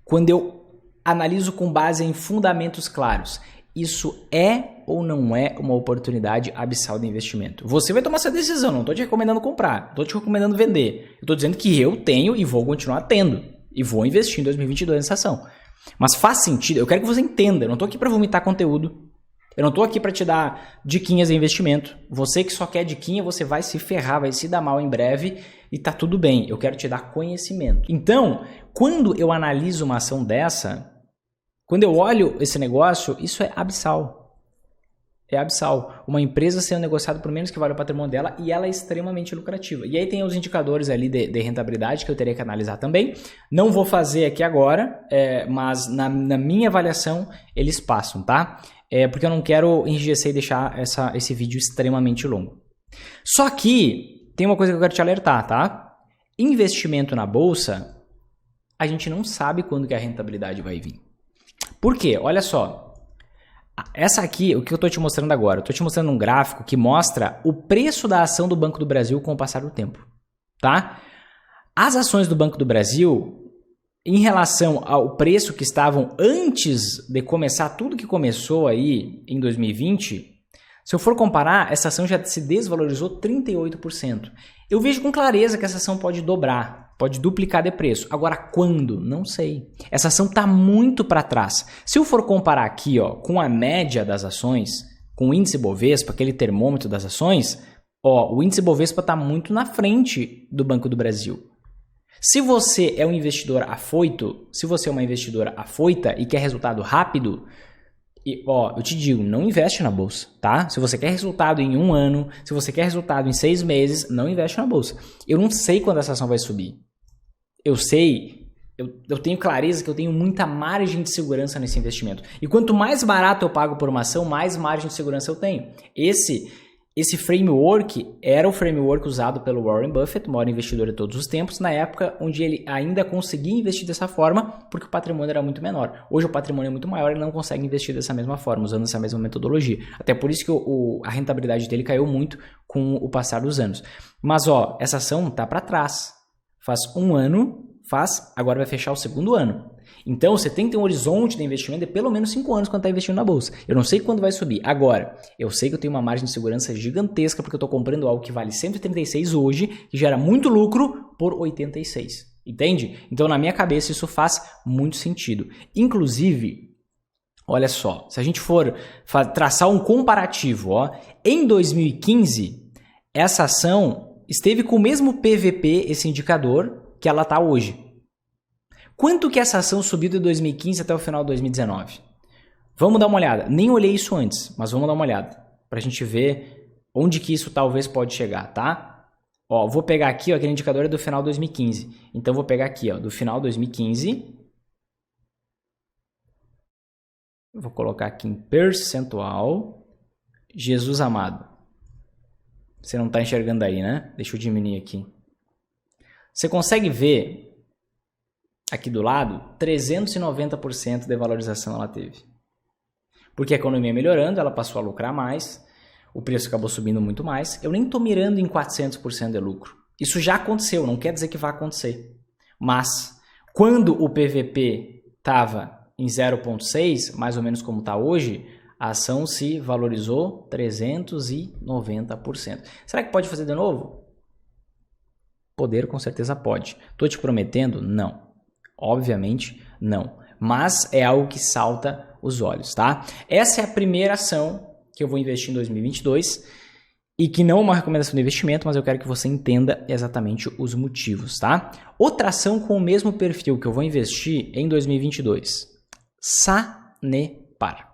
quando eu analiso com base em fundamentos claros, isso é ou não é uma oportunidade abissal de investimento? Você vai tomar essa decisão, não estou te recomendando comprar, estou te recomendando vender. Eu estou dizendo que eu tenho e vou continuar tendo e vou investir em 2022 nessa ação. Mas faz sentido, eu quero que você entenda, eu não estou aqui para vomitar conteúdo, eu não estou aqui para te dar diquinhas de investimento. Você que só quer diquinha, você vai se ferrar, vai se dar mal em breve e tá tudo bem, eu quero te dar conhecimento. Então, quando eu analiso uma ação dessa, quando eu olho esse negócio, isso é abissal. É abissal. Uma empresa sendo negociada por menos que vale o patrimônio dela e ela é extremamente lucrativa. E aí tem os indicadores ali de rentabilidade que eu teria que analisar também. Não vou fazer aqui agora, mas na minha avaliação eles passam, tá? Porque eu não quero enrijecer e deixar esse vídeo extremamente longo. Só que tem uma coisa que eu quero te alertar, tá? Investimento na bolsa, a gente não sabe quando que a rentabilidade vai vir. Por quê? Olha só. Essa aqui, o que eu estou te mostrando agora? Eu estou te mostrando um gráfico que mostra o preço da ação do Banco do Brasil com o passar do tempo. Tá? As ações do Banco do Brasil, em relação ao preço que estavam antes de começar tudo que começou aí em 2020, se eu for comparar, essa ação já se desvalorizou 38%. Eu vejo com clareza que essa ação pode dobrar. Pode duplicar de preço. Agora, quando? Não sei. Essa ação está muito para trás. Se eu for comparar aqui, ó, com a média das ações, com o índice Bovespa, aquele termômetro das ações, ó, o índice Bovespa está muito na frente do Banco do Brasil. Se você é um investidor afoito, se você é uma investidora afoita e quer resultado rápido, eu te digo, não investe na bolsa, tá? Se você quer resultado em 1 ano, se você quer resultado em 6 meses, não investe na bolsa. Eu não sei quando essa ação vai subir. Eu sei, eu tenho clareza que eu tenho muita margem de segurança nesse investimento. E quanto mais barato eu pago por uma ação, mais margem de segurança eu tenho. Esse Esse framework era o framework usado pelo Warren Buffett, o maior investidor de todos os tempos, na época onde ele ainda conseguia investir dessa forma, porque o patrimônio era muito menor. Hoje o patrimônio é muito maior e ele não consegue investir dessa mesma forma, usando essa mesma metodologia. Até por isso que a rentabilidade dele caiu muito com o passar dos anos. Mas ó, essa ação tá para trás. Faz um ano, agora vai fechar o segundo ano. Então, você tem que ter um horizonte de investimento de pelo menos 5 anos quando está investindo na bolsa. Eu não sei quando vai subir. Agora, eu sei que eu tenho uma margem de segurança gigantesca porque eu estou comprando algo que vale 136 hoje, que gera muito lucro por 86. Entende? Então, na minha cabeça, isso faz muito sentido. Inclusive, olha só, se a gente for traçar um comparativo, ó, em 2015, essa ação esteve com o mesmo PVP, esse indicador, que ela está hoje. Quanto que essa ação subiu de 2015 até o final de 2019? Vamos dar uma olhada. Nem olhei isso antes, mas vamos dar uma olhada. Para a gente ver onde que isso talvez pode chegar, tá? Ó, vou pegar aqui, ó, aquele indicador é do final de 2015. Então, vou pegar aqui, ó, do final de 2015. Vou colocar aqui em percentual. Jesus amado. Você não está enxergando aí, né? Deixa eu diminuir aqui. Você consegue ver... Aqui do lado, 390% de valorização ela teve. Porque a economia melhorando, ela passou a lucrar mais, o preço acabou subindo muito mais. Eu nem estou mirando em 400% de lucro. Isso já aconteceu, não quer dizer que vai acontecer. Mas, quando o PVP estava em 0,6, mais ou menos como está hoje, a ação se valorizou 390%. Será que pode fazer de novo? Poder, com certeza pode. Estou te prometendo? Não. Obviamente não, mas é algo que salta os olhos, tá? Essa é a primeira ação que eu vou investir em 2022 e que não é uma recomendação de investimento, mas eu quero que você entenda exatamente os motivos, tá? Outra ação com o mesmo perfil que eu vou investir em 2022, Sanepar.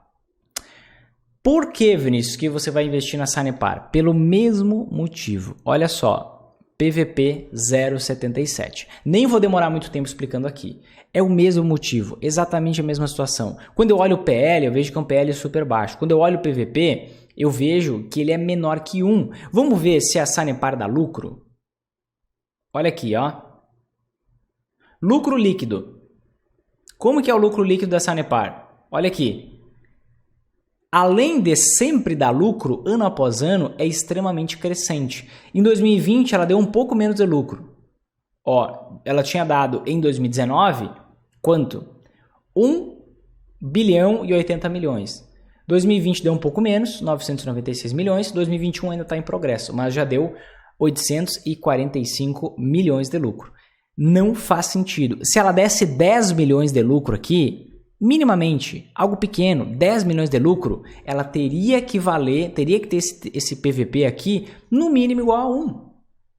Por que, Vinícius, que você vai investir na Sanepar? Pelo mesmo motivo. Olha só. PVP 0,77. Nem vou demorar muito tempo explicando aqui. É o mesmo motivo, exatamente a mesma situação. Quando eu olho o PL, eu vejo que é um PL super baixo. Quando eu olho o PVP, eu vejo que ele é menor que 1. Vamos ver se a Sanepar dá lucro? Olha aqui, ó. Lucro líquido. Como que é o lucro líquido da Sanepar? Olha aqui. Além de sempre dar lucro, ano após ano, é extremamente crescente. Em 2020, ela deu um pouco menos de lucro. Ó, ela tinha dado em 2019, quanto? 1 bilhão e 80 milhões. 2020 deu um pouco menos, 996 milhões. 2021 ainda está em progresso, mas já deu 845 milhões de lucro. Não faz sentido. Se ela desse 10 milhões de lucro aqui... minimamente, algo pequeno, 10 milhões de lucro, ela teria que ter esse PVP aqui no mínimo igual a 1.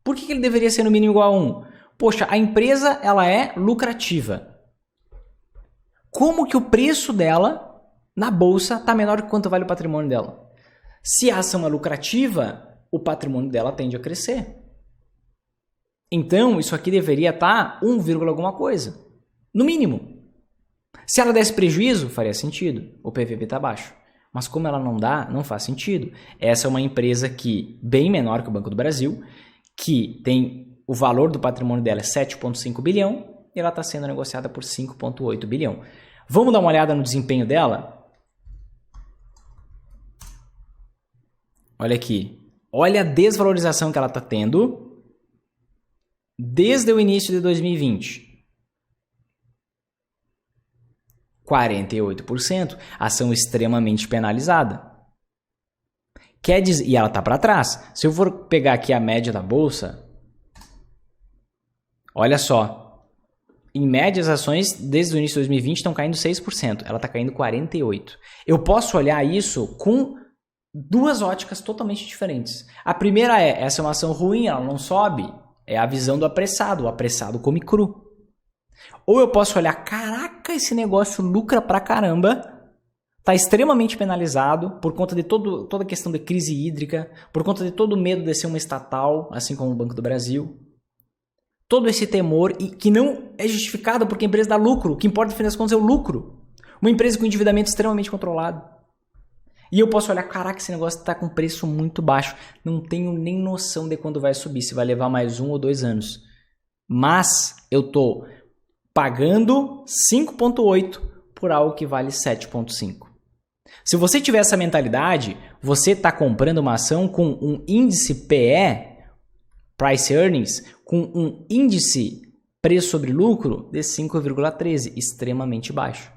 Por que ele deveria ser no mínimo igual a 1? Poxa, a empresa ela é lucrativa. Como que o preço dela na bolsa está menor que quanto vale o patrimônio dela? Se a ação é lucrativa, o patrimônio dela tende a crescer. Então, isso aqui deveria estar 1, alguma coisa, no mínimo. Se ela desse prejuízo, faria sentido. O PVP está baixo. Mas como ela não dá, não faz sentido. Essa é uma empresa que bem menor que o Banco do Brasil, que tem o valor do patrimônio dela é 7,5 bilhão e ela está sendo negociada por 5,8 bilhão. Vamos dar uma olhada no desempenho dela? Olha aqui. Olha a desvalorização que ela está tendo desde o início de 2020. 48%, ação extremamente penalizada. Quer dizer, e ela está para trás. Se eu for pegar aqui a média da bolsa, olha só. Em média, as ações desde o início de 2020 estão caindo 6%. Ela está caindo 48%. Eu posso olhar isso com duas óticas totalmente diferentes. A primeira é, essa é uma ação ruim, ela não sobe. É a visão do apressado. O apressado come cru. Ou eu posso olhar, caraca, esse negócio lucra pra caramba, está extremamente penalizado por conta de toda a questão de crise hídrica, por conta de todo o medo de ser uma estatal, assim como o Banco do Brasil. Todo esse temor, e que não é justificado porque a empresa dá lucro. O que importa, no fim das contas, é o lucro. Uma empresa com endividamento extremamente controlado. E eu posso olhar, caraca, esse negócio está com preço muito baixo. Não tenho nem noção de quando vai subir, se vai levar mais 1 ou 2 anos. Mas eu estou pagando 5,8 por algo que vale 7,5. Se você tiver essa mentalidade, você está comprando uma ação com um índice PE, Price Earnings, com um índice preço sobre lucro de 5,13, extremamente baixo.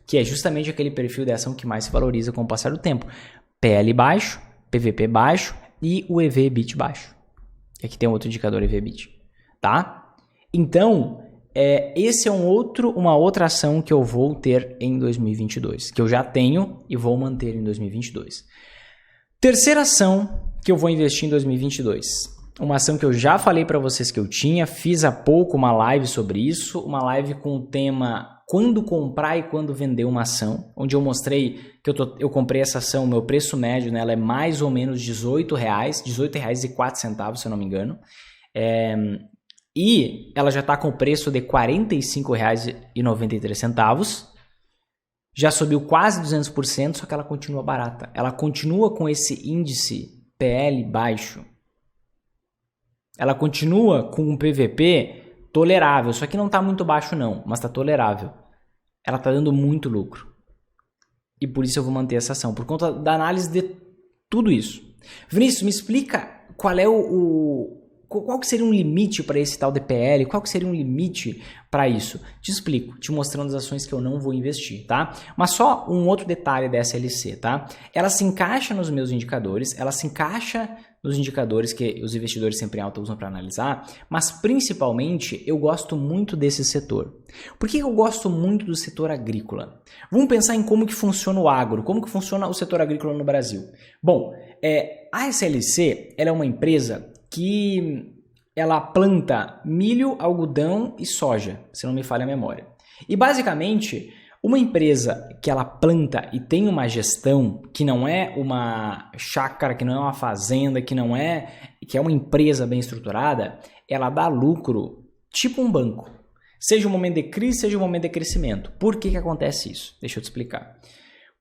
Que é justamente aquele perfil de ação que mais se valoriza com o passar do tempo. PL baixo, PVP baixo e o EV/EBIT baixo. E aqui tem outro indicador EV/EBIT, tá? Então, esse é uma outra ação que eu vou ter em 2022, que eu já tenho e vou manter em 2022. Terceira ação que eu vou investir em 2022. Uma ação que eu já falei para vocês que eu tinha, fiz há pouco uma live sobre isso, uma live com o tema quando comprar e quando vender uma ação, onde eu mostrei que eu comprei essa ação, o meu preço médio nela é mais ou menos R$18, R$18,04, se eu não me engano. E ela já está com o preço de R$ 45,93. Já subiu quase 200%, só que ela continua barata. Ela continua com esse índice PL baixo. Ela continua com um PVP tolerável, só que não está muito baixo não, mas está tolerável. Ela está dando muito lucro. E por isso eu vou manter essa ação, por conta da análise de tudo isso. Vinícius, me explica qual é qual que seria um limite para esse tal DPL? Qual que seria um limite para isso? Te explico, te mostrando as ações que eu não vou investir, tá? Mas só um outro detalhe dessa LC, tá? Ela se encaixa nos meus indicadores, ela se encaixa nos indicadores que os investidores sempre em alta usam para analisar, mas principalmente eu gosto muito desse setor. Por que eu gosto muito do setor agrícola? Vamos pensar em como que funciona o agro, como que funciona o setor agrícola no Brasil. Bom, a SLC ela é uma empresa que ela planta milho, algodão e soja, se não me falha a memória. E basicamente, uma empresa que ela planta e tem uma gestão que não é uma chácara, que não é uma fazenda, que é uma empresa bem estruturada, ela dá lucro tipo um banco. Seja um momento de crise, seja um momento de crescimento. Por que acontece isso? Deixa eu te explicar.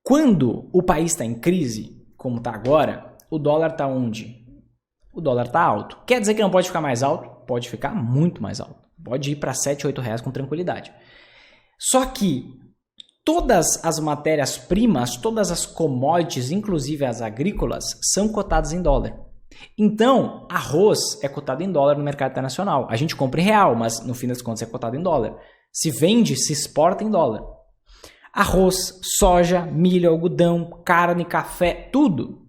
Quando o país está em crise, como está agora, o dólar está onde? O dólar está alto. Quer dizer que não pode ficar mais alto? Pode ficar muito mais alto. Pode ir para 7, 8 reais com tranquilidade. Só que todas as matérias-primas, todas as commodities, inclusive as agrícolas, são cotadas em dólar. Então, arroz é cotado em dólar no mercado internacional. A gente compra em real, mas no fim das contas é cotado em dólar. Se vende, se exporta em dólar. Arroz, soja, milho, algodão, carne, café, tudo.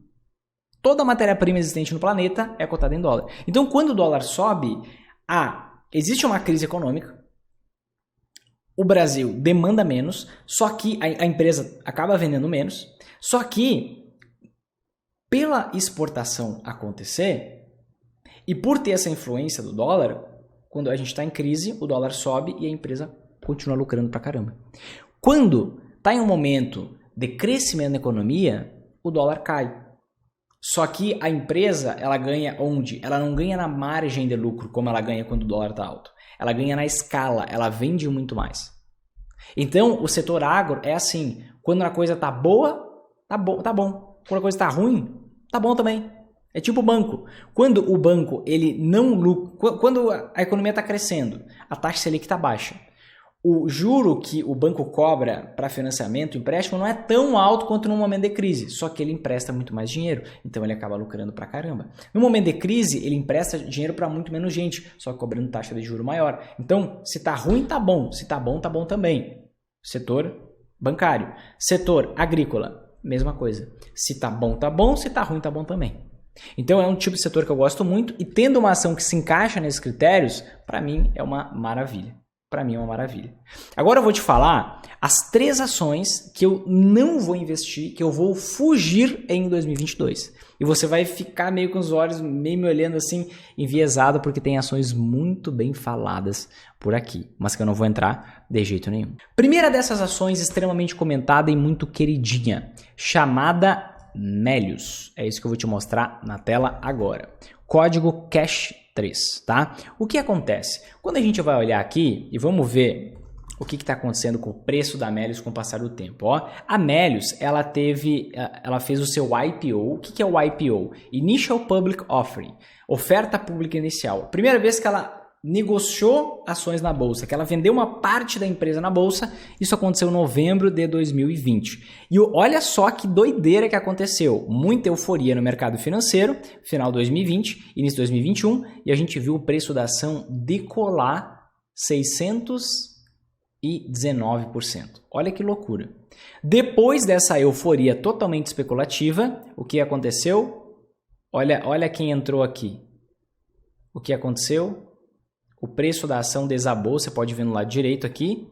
Toda a matéria-prima existente no planeta é cotada em dólar. Então, quando o dólar sobe, existe uma crise econômica, o Brasil demanda menos, só que a empresa acaba vendendo menos, só que pela exportação acontecer e por ter essa influência do dólar, quando a gente está em crise, o dólar sobe e a empresa continua lucrando pra caramba. Quando está em um momento de crescimento da economia, o dólar cai. Só que a empresa, ela ganha onde? Ela não ganha na margem de lucro, como ela ganha quando o dólar está alto. Ela ganha na escala, ela vende muito mais. Então, o setor agro é assim, quando a coisa tá boa, tá bom. Quando a coisa tá ruim, tá bom também. É tipo o banco. Quando o banco, ele não lucra, quando a economia está crescendo, a taxa Selic está baixa. O juro que o banco cobra para financiamento, empréstimo, não é tão alto quanto no momento de crise, só que ele empresta muito mais dinheiro, então ele acaba lucrando pra caramba. No momento de crise, ele empresta dinheiro para muito menos gente, só cobrando taxa de juro maior. Então, se tá ruim, tá bom. Se tá bom também. Setor bancário. Setor agrícola, mesma coisa. Se tá bom, se tá ruim, tá bom também. Então, é um tipo de setor que eu gosto muito e tendo uma ação que se encaixa nesses critérios, para mim é uma maravilha. Para mim é uma maravilha. Agora eu vou te falar as 3 ações que eu não vou investir, que eu vou fugir em 2022. E você vai ficar meio com os olhos meio me olhando assim, enviesado, porque tem ações muito bem faladas por aqui, mas que eu não vou entrar de jeito nenhum. Primeira dessas ações extremamente comentada e muito queridinha, chamada Melius. É isso que eu vou te mostrar na tela agora. Código CASH3, tá? O que acontece? Quando a gente vai olhar aqui e vamos ver o que está acontecendo com o preço da Melius com o passar do tempo. Ó, a Melius, ela fez o seu IPO. O que é o IPO? Initial Public Offering, oferta pública inicial. Primeira vez que ela negociou ações na bolsa, que ela vendeu uma parte da empresa na bolsa. Isso aconteceu em novembro de 2020. E olha só que doideira que aconteceu. Muita euforia no mercado financeiro, final de 2020, início de 2021, e a gente viu o preço da ação decolar 619%. Olha que loucura. Depois dessa euforia totalmente especulativa, o que aconteceu? Olha quem entrou aqui. O que aconteceu? O preço da ação desabou, você pode ver no lado direito aqui,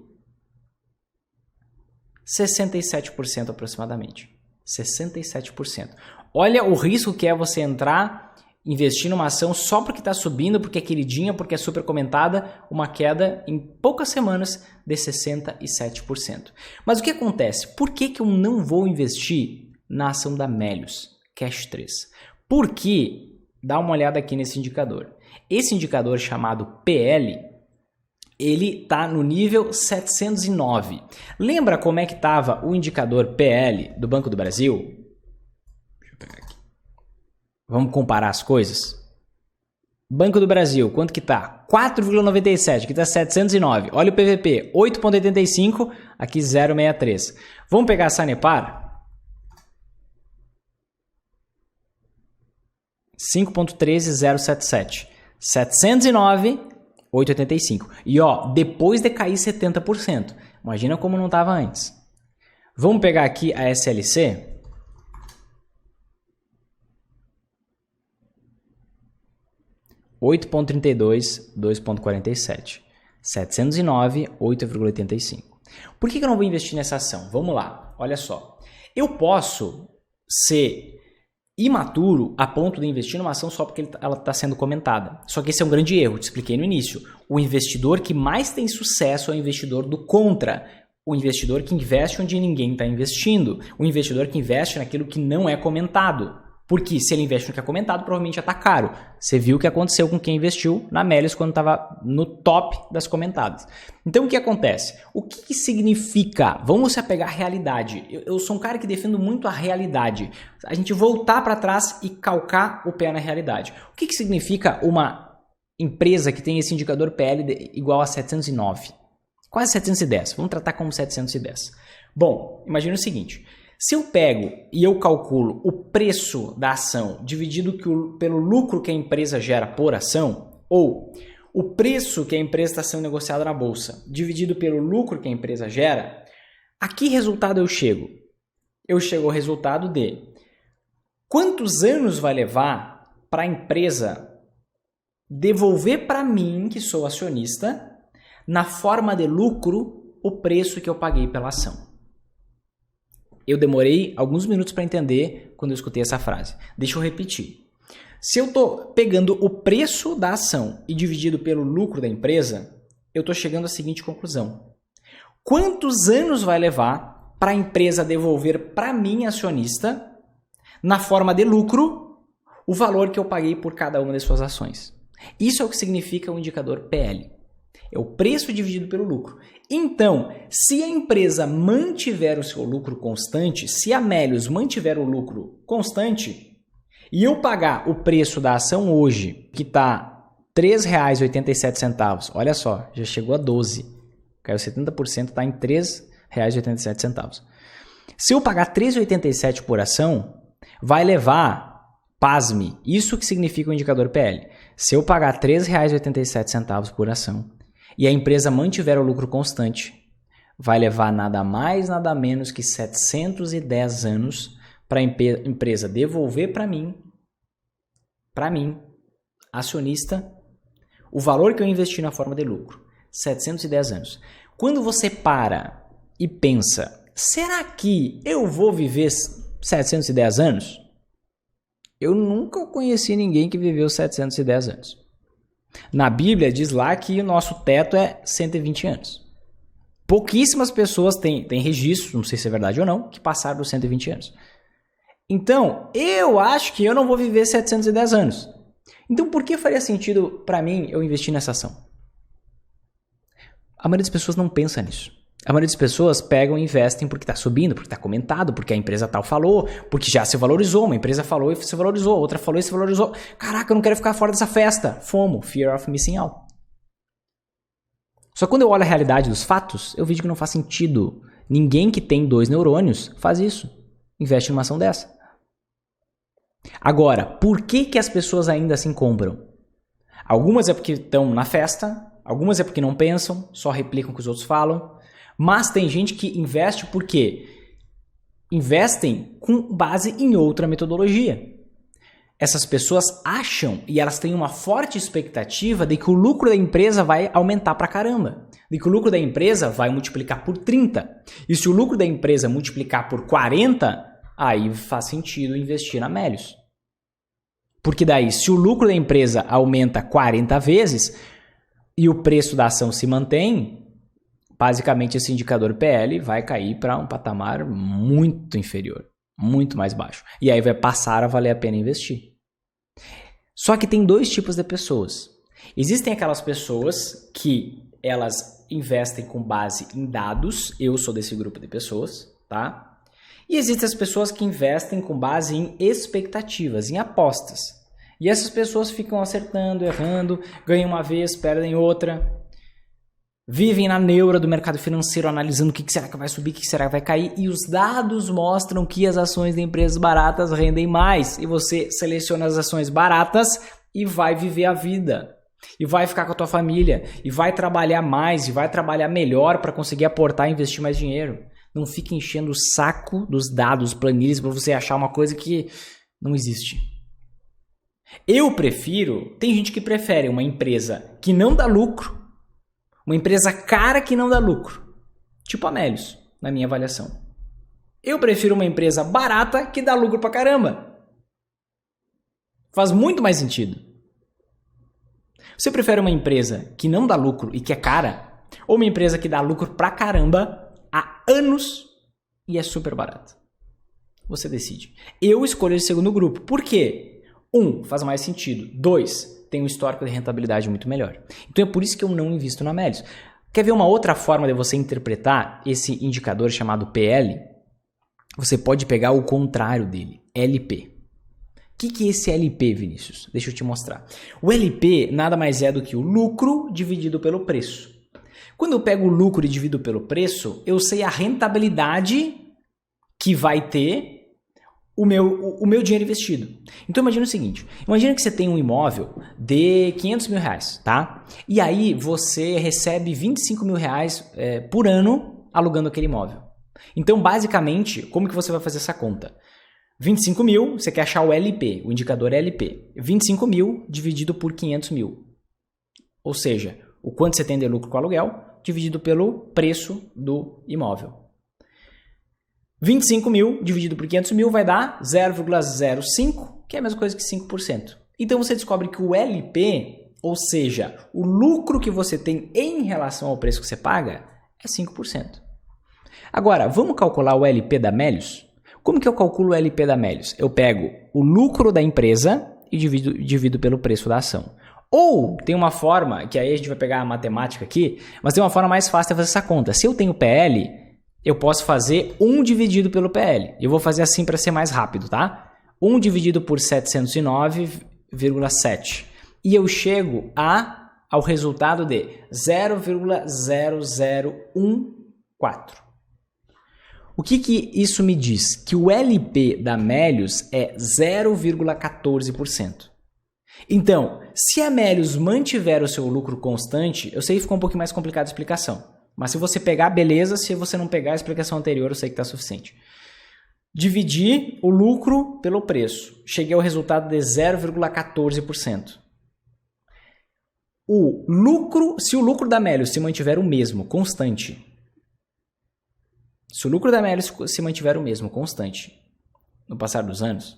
67% aproximadamente. 67%. Olha o risco que é você entrar, investir numa ação só porque está subindo, porque é queridinha, porque é super comentada, uma queda em poucas semanas de 67%. Mas o que acontece? Por que eu não vou investir na ação da Melius Cash 3? Porque, dá uma olhada aqui nesse indicador. Esse indicador chamado PL, ele está no nível 709. Lembra como é que estava o indicador PL do Banco do Brasil? Deixa eu pegar aqui. Vamos comparar as coisas? Banco do Brasil, quanto que está? 4,97, aqui está 709. Olha o PVP, 8,85, aqui 0,63. Vamos pegar a Sanepar? 5,13077. 709, 8,85. E ó, depois de cair 70%. Imagina como não estava antes. Vamos pegar aqui a SLC. $8,32, 2,47. 709, 8,85. Por que eu não vou investir nessa ação? Vamos lá, olha só. Eu posso ser imaturo a ponto de investir numa ação só porque ela está sendo comentada. Só que esse é um grande erro, te expliquei no início. O investidor que mais tem sucesso é o investidor do contra. O investidor que investe onde ninguém está investindo. O investidor que investe naquilo que não é comentado. Porque se ele investe no que é comentado, provavelmente já está caro. Você viu o que aconteceu com quem investiu na Melius quando estava no top das comentadas. Então o que acontece? O que significa? Vamos se apegar à realidade. Eu sou um cara que defendo muito a realidade. A gente voltar para trás e calcar o pé na realidade. O que significa uma empresa que tem esse indicador PL igual a 709? Quase 710. Vamos tratar como 710. Bom, imagina o seguinte. Se eu pego e eu calculo o preço da ação dividido pelo lucro que a empresa gera por ação, ou o preço que a empresa está sendo negociada na bolsa dividido pelo lucro que a empresa gera, a que resultado eu chego? Eu chego ao resultado de quantos anos vai levar para a empresa devolver para mim, que sou acionista, na forma de lucro, o preço que eu paguei pela ação. Eu demorei alguns minutos para entender quando eu escutei essa frase. Deixa eu repetir. Se eu estou pegando o preço da ação e dividido pelo lucro da empresa, eu estou chegando à seguinte conclusão. Quantos anos vai levar para a empresa devolver para mim, acionista, na forma de lucro, o valor que eu paguei por cada uma de suas ações? Isso é o que significa o indicador PL. É o preço dividido pelo lucro. Então, se a empresa mantiver o seu lucro constante, se a Melius mantiver o lucro constante, e eu pagar o preço da ação hoje, que está R$ 3,87, olha só, já chegou a 12, caiu 70%, está em R$ 3,87. Se eu pagar R$ 3,87 por ação, vai levar, pasme, isso que significa o indicador PL. Se eu pagar R$ 3,87 por ação, e a empresa mantiver o lucro constante, vai levar nada mais, nada menos que 710 anos para a empresa devolver para mim, acionista, o valor que eu investi na forma de lucro. 710 anos. Quando você para e pensa, será que eu vou viver 710 anos? Eu nunca conheci ninguém que viveu 710 anos. Na Bíblia diz lá que o nosso teto é 120 anos. Pouquíssimas pessoas têm registro, não sei se é verdade ou não, que passaram dos 120 anos. Então, eu acho que eu não vou viver 710 anos. Então, por que faria sentido para mim eu investir nessa ação? A maioria das pessoas não pensa nisso. A maioria das pessoas pegam e investem porque está subindo, porque está comentado, porque a empresa tal falou, porque já se valorizou, uma empresa falou e se valorizou, outra falou e se valorizou. Caraca, eu não quero ficar fora dessa festa. FOMO, Fear of Missing Out. Só que quando eu olho a realidade dos fatos, eu vejo que não faz sentido. Ninguém que tem 2 neurônios faz isso. Investe numa ação dessa. Agora, por que as pessoas ainda assim compram? Algumas é porque estão na festa, algumas é porque não pensam, só replicam o que os outros falam. Mas tem gente que investe porque investem com base em outra metodologia. Essas pessoas acham e elas têm uma forte expectativa de que o lucro da empresa vai aumentar pra caramba. De que o lucro da empresa vai multiplicar por 30. E se o lucro da empresa multiplicar por 40, aí faz sentido investir na Melius. Porque daí, se o lucro da empresa aumenta 40 vezes e o preço da ação se mantém, basicamente esse indicador PL vai cair para um patamar muito inferior, muito mais baixo. E aí vai passar a valer a pena investir. Só que tem 2 tipos de pessoas. Existem aquelas pessoas que elas investem com base em dados, eu sou desse grupo de pessoas, tá? E existem as pessoas que investem com base em expectativas, em apostas. E essas pessoas ficam acertando, errando, ganham uma vez, perdem outra. Vivem na neura do mercado financeiro, analisando o que será que vai subir, o que será que vai cair. E os dados mostram que as ações de empresas baratas rendem mais. E você seleciona as ações baratas e vai viver a vida. E vai ficar com a tua família. E vai trabalhar mais, e vai trabalhar melhor para conseguir aportar e investir mais dinheiro. Não fique enchendo o saco dos dados, planilhas, para você achar uma coisa que não existe. Eu prefiro, tem gente que prefere uma empresa que não dá lucro, uma empresa cara que não dá lucro, tipo a Melius, na minha avaliação. Eu prefiro uma empresa barata que dá lucro pra caramba. Faz muito mais sentido. Você prefere uma empresa que não dá lucro e que é cara, ou uma empresa que dá lucro pra caramba há anos e é super barata? Você decide. Eu escolho esse segundo grupo. Por quê? 1, faz mais sentido. 2, tem um histórico de rentabilidade muito melhor. Então é por isso que eu não invisto na Melius. Quer ver uma outra forma de você interpretar esse indicador chamado PL? Você pode pegar o contrário dele, LP. O que é esse LP, Vinícius? Deixa eu te mostrar. O LP nada mais é do que o lucro dividido pelo preço. Quando eu pego o lucro e divido pelo preço, eu sei a rentabilidade que vai ter o meu dinheiro investido. Então imagina o seguinte, imagina que você tem um imóvel de 500 mil reais, tá? E aí você recebe 25 mil reais por ano alugando aquele imóvel. Então basicamente, como que você vai fazer essa conta? 25 mil, você quer achar o LP, o indicador LP. 25 mil dividido por 500 mil. Ou seja, o quanto você tem de lucro com o aluguel dividido pelo preço do imóvel. 25 mil dividido por 500 mil vai dar 0,05, que é a mesma coisa que 5%. Então você descobre que o LP, ou seja, o lucro que você tem em relação ao preço que você paga, é 5%. Agora, vamos calcular o LP da Melius? Como que eu calculo o LP da Melius? Eu pego o lucro da empresa e divido pelo preço da ação. Ou tem uma forma, que aí a gente vai pegar a matemática aqui, mas tem uma forma mais fácil de fazer essa conta. Se eu tenho PL, eu posso fazer 1 dividido pelo PL. Eu vou fazer assim para ser mais rápido, tá? 1 dividido por 709,7. E eu chego ao resultado de 0,0014. O que isso me diz? Que o LP da Melius é 0,14%. Então, se a Melius mantiver o seu lucro constante, eu sei que ficou um pouquinho mais complicada a explicação. Mas se você pegar, beleza. Se você não pegar a explicação anterior, eu sei que está suficiente. Dividir o lucro pelo preço. Cheguei ao resultado de 0,14%. Se o lucro da Melius se mantiver o mesmo, constante. Se o lucro da Melius se mantiver o mesmo, constante, no passar dos anos,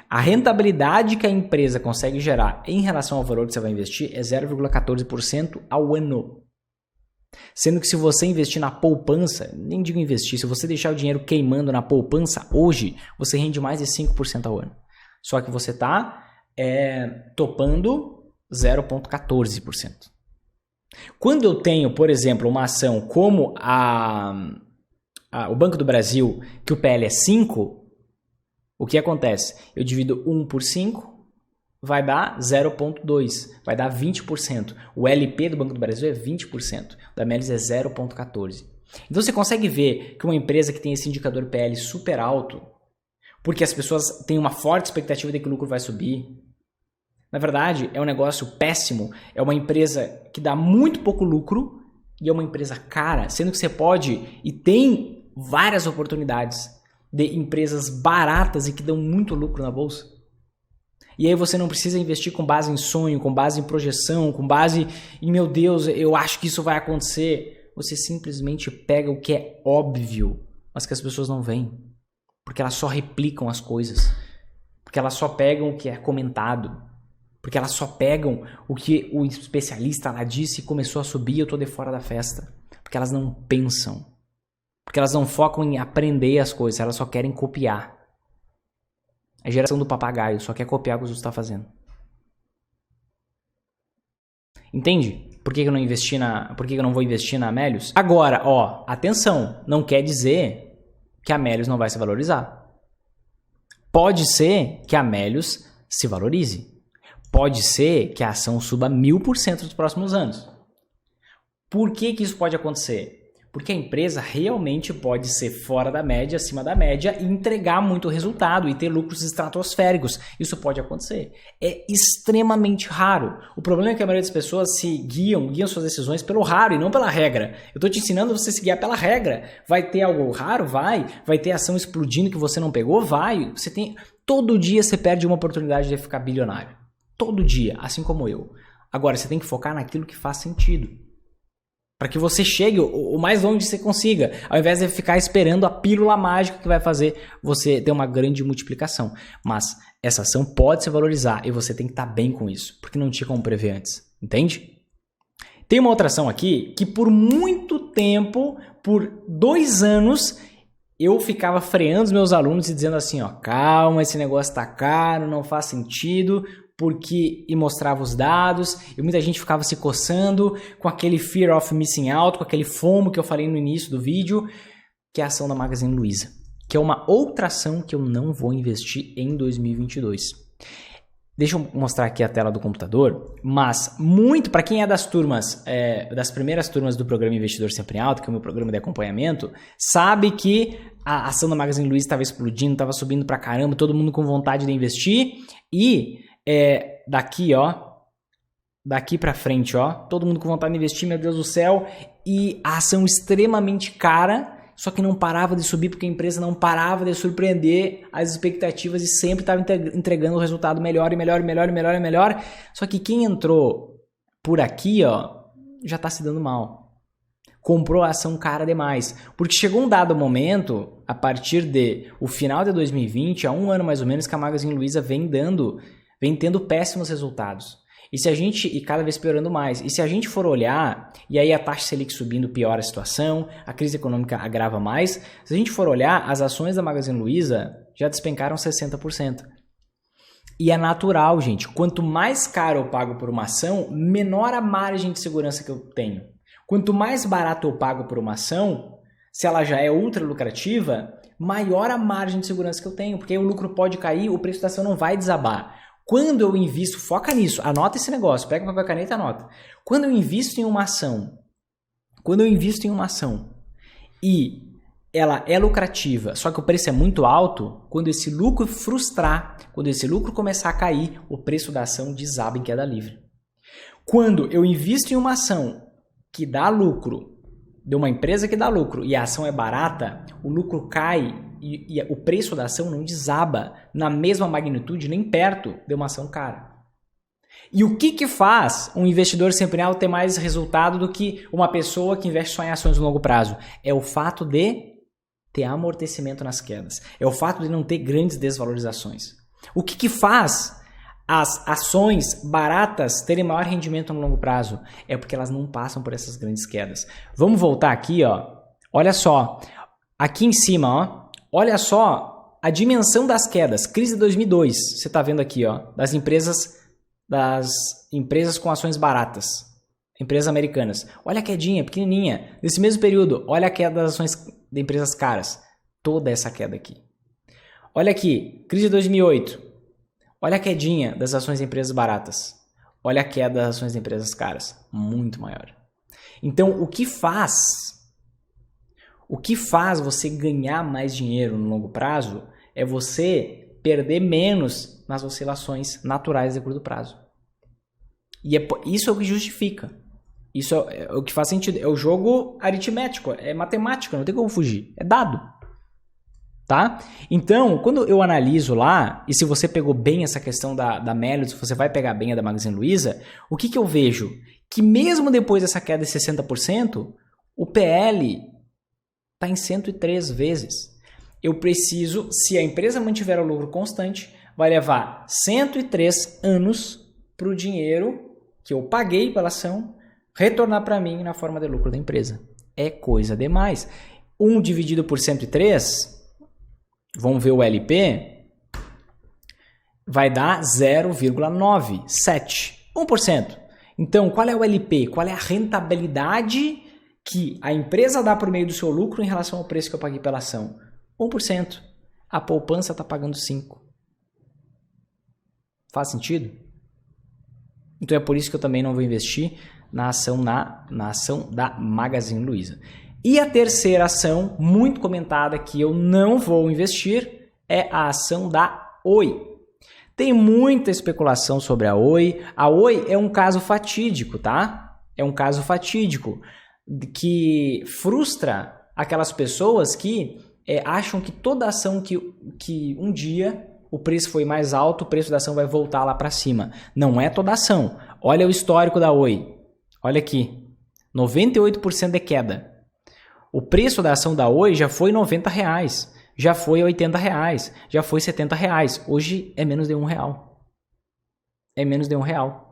a rentabilidade que a empresa consegue gerar em relação ao valor que você vai investir é 0,14% ao ano. Sendo que se você investir na poupança, nem digo investir, se você deixar o dinheiro queimando na poupança hoje, você rende mais de 5% ao ano. Só que você está topando 0,14%. Quando eu tenho, por exemplo, uma ação como o Banco do Brasil, que o PL é 5, o que acontece? Eu divido 1 por 5, vai dar 0,2, vai dar 20%. O LP do Banco do Brasil é 20%, o da Melis é 0,14. Então você consegue ver que uma empresa que tem esse indicador PL super alto, porque as pessoas têm uma forte expectativa de que o lucro vai subir, na verdade é um negócio péssimo, é uma empresa que dá muito pouco lucro e é uma empresa cara, sendo que você pode e tem várias oportunidades de empresas baratas e que dão muito lucro na bolsa. E aí você não precisa investir com base em sonho, com base em projeção, com base em, meu Deus, eu acho que isso vai acontecer. Você simplesmente pega o que é óbvio, mas que as pessoas não veem. Porque elas só replicam as coisas. Porque elas só pegam o que é comentado. Porque elas só pegam o que o especialista lá disse e começou a subir e eu tô de fora da festa. Porque elas não pensam. Porque elas não focam em aprender as coisas, elas só querem copiar. A geração do papagaio só quer copiar o que os outros estão fazendo. Entende? Por que eu não investi por que eu não vou investir na Amélios? Agora, ó, atenção, não quer dizer que a Amélios não vai se valorizar. Pode ser que a Amélios se valorize. Pode ser que a ação suba 1000% nos próximos anos. Por que isso pode acontecer? Porque a empresa realmente pode ser fora da média, acima da média e entregar muito resultado e ter lucros estratosféricos. Isso pode acontecer. É extremamente raro. O problema é que a maioria das pessoas guiam suas decisões pelo raro e não pela regra. Eu estou te ensinando a você se guiar pela regra. Vai ter algo raro? Vai ter ação explodindo que você não pegou? Vai. Todo dia você perde uma oportunidade de ficar bilionário. Todo dia, assim como eu. Agora, você tem que focar naquilo que faz sentido. Para que você chegue o mais longe que você consiga, ao invés de ficar esperando a pílula mágica que vai fazer você ter uma grande multiplicação. Mas essa ação pode se valorizar e você tem que estar bem com isso, porque não tinha como prever antes, entende? Tem uma outra ação aqui que por muito tempo, por 2 anos, eu ficava freando os meus alunos e dizendo assim, ó, calma, esse negócio tá caro, não faz sentido, e mostrava os dados, e muita gente ficava se coçando com aquele fear of missing out, com aquele FOMO que eu falei no início do vídeo, que é a ação da Magazine Luiza, que é uma outra ação que eu não vou investir em 2022. Deixa eu mostrar aqui a tela do computador, mas muito, para quem é das primeiras turmas do programa Investidor Sempre em Alta, que é o meu programa de acompanhamento, sabe que a ação da Magazine Luiza estava explodindo, estava subindo pra caramba, todo mundo com vontade de investir, e daqui pra frente, ó, todo mundo com vontade de investir, meu Deus do céu, e a ação extremamente cara, só que não parava de subir porque a empresa não parava de surpreender as expectativas e sempre estava entregando o resultado melhor e melhor e melhor e melhor e melhor. Só que quem entrou por aqui, ó, já está se dando mal. Comprou a ação cara demais. Porque chegou um dado momento, a partir de o final de 2020, há 1 ano mais ou menos, que a Magazine Luiza vem tendo péssimos resultados. E cada vez piorando mais. E se a gente for olhar, e aí a taxa Selic subindo piora a situação, a crise econômica agrava mais, se a gente for olhar, as ações da Magazine Luiza já despencaram 60%. E é natural, gente. Quanto mais caro eu pago por uma ação, menor a margem de segurança que eu tenho. Quanto mais barato eu pago por uma ação, se ela já é ultra lucrativa, maior a margem de segurança que eu tenho, porque aí o lucro pode cair, o preço da ação não vai desabar. Quando eu invisto, foca nisso, anota esse negócio, pega papel e caneta e anota. Quando eu invisto em uma ação e ela é lucrativa, só que o preço é muito alto, quando esse lucro frustrar, quando esse lucro começar a cair, o preço da ação desaba em queda livre. Quando eu invisto em uma ação que dá lucro, de uma empresa que dá lucro e a ação é barata, o lucro cai e o preço da ação não desaba na mesma magnitude, nem perto de uma ação cara. E o que faz um investidor sempre em alta ter mais resultado do que uma pessoa que investe só em ações no longo prazo? É o fato de ter amortecimento nas quedas. É o fato de não ter grandes desvalorizações. O que faz as ações baratas terem maior rendimento no longo prazo? É porque elas não passam por essas grandes quedas. Vamos voltar aqui, ó. Olha só. Aqui em cima, ó. Olha só a dimensão das quedas. Crise de 2002. Você está vendo aqui, ó. Das empresas com ações baratas. Empresas americanas. Olha a quedinha, pequenininha. Nesse mesmo período, olha a queda das ações de empresas caras. Toda essa queda aqui. Olha aqui, crise de 2008. Olha a quedinha das ações de empresas baratas. Olha a queda das ações de empresas caras. Muito maior. Então, o que faz você ganhar mais dinheiro no longo prazo é você perder menos nas oscilações naturais de curto prazo. E isso é o que justifica. Isso é o que faz sentido. É o jogo aritmético, é matemática, não tem como fugir. É dado. Tá? Então, quando eu analiso lá, e se você pegou bem essa questão da Melius, você vai pegar bem a da Magazine Luiza, o que eu vejo? Que mesmo depois dessa queda de 60%, o PL está em 103 vezes. Eu preciso, se a empresa mantiver o lucro constante, vai levar 103 anos para o dinheiro que eu paguei pela ação retornar para mim na forma de lucro da empresa. É coisa demais. 1 dividido por 103, vamos ver o LP, vai dar 0,97, 1%. Então, qual é o LP? Qual é a rentabilidade que a empresa dá por meio do seu lucro em relação ao preço que eu paguei pela ação? 1%. A poupança está pagando 5%. Faz sentido? Então é por isso que eu também não vou investir na ação da Magazine Luiza. E a terceira ação, muito comentada, que eu não vou investir, é a ação da Oi. Tem muita especulação sobre a Oi. A Oi é um caso fatídico, tá? É um caso fatídico que frustra aquelas pessoas que acham que toda ação que um dia o preço foi mais alto, o preço da ação vai voltar lá para cima. Não é toda ação. Olha o histórico da Oi. Olha aqui. 98% de queda. O preço da ação da Oi já foi R$90, já foi R$80, já foi R$70. Hoje é menos de R$1. É menos de R$1.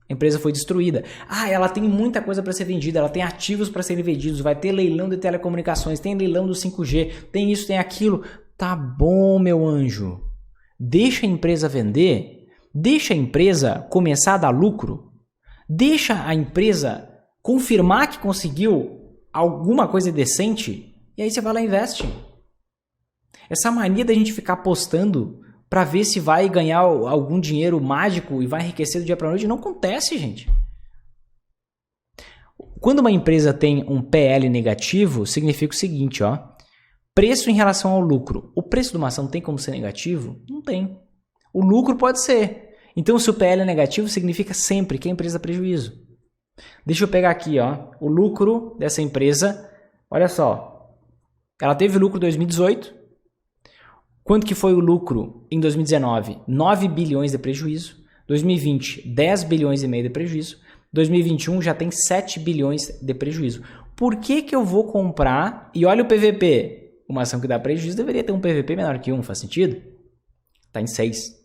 A empresa foi destruída. Ela tem muita coisa para ser vendida, ela tem ativos para serem vendidos, vai ter leilão de telecomunicações, tem leilão do 5G, tem isso, tem aquilo. Tá bom, meu anjo. Deixa a empresa vender, deixa a empresa começar a dar lucro, deixa a empresa confirmar que conseguiu alguma coisa decente, e aí você vai lá e investe. Essa mania da gente ficar apostando para ver se vai ganhar algum dinheiro mágico e vai enriquecer do dia para noite, não acontece, gente. Quando uma empresa tem um PL negativo, significa o seguinte, ó. Preço em relação ao lucro. O preço de uma ação tem como ser negativo? Não tem. O lucro pode ser. Então, se o PL é negativo, significa sempre que a empresa dá prejuízo. Deixa eu pegar aqui, ó, o lucro dessa empresa. Olha só. Ela teve lucro em 2018. Quanto que foi o lucro em 2019? 9 bilhões de prejuízo. 2020, 10 bilhões e meio de prejuízo. 2021 já tem 7 bilhões de prejuízo. Por que eu vou comprar? E olha o PVP. Uma ação que dá prejuízo deveria ter um PVP menor que 1, faz sentido? Está em 6.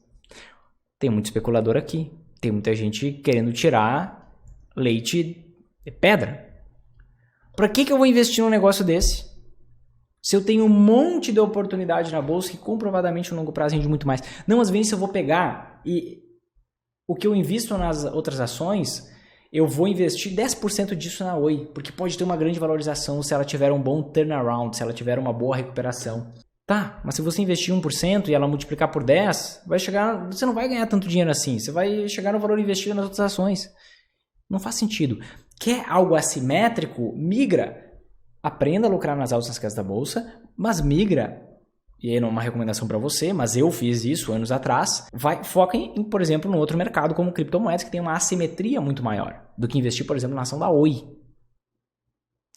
Tem muito especulador aqui. Tem muita gente querendo tirar leite de pedra. Para que eu vou investir num negócio desse? Se eu tenho um monte de oportunidade na bolsa que comprovadamente no longo prazo rende muito mais. Não, às vezes eu vou pegar e o que eu invisto nas outras ações, eu vou investir 10% disso na Oi, porque pode ter uma grande valorização se ela tiver um bom turnaround, se ela tiver uma boa recuperação. Tá, mas se você investir 1% e ela multiplicar por 10, você não vai ganhar tanto dinheiro assim, você vai chegar no valor investido nas outras ações. Não faz sentido. Quer algo assimétrico? Migra. Aprenda a lucrar nas altas quedas da bolsa, mas migra. E aí não é uma recomendação para você, mas eu fiz isso anos atrás. Foca em, por exemplo, no outro mercado como criptomoedas, que tem uma assimetria muito maior do que investir, por exemplo, na ação da Oi.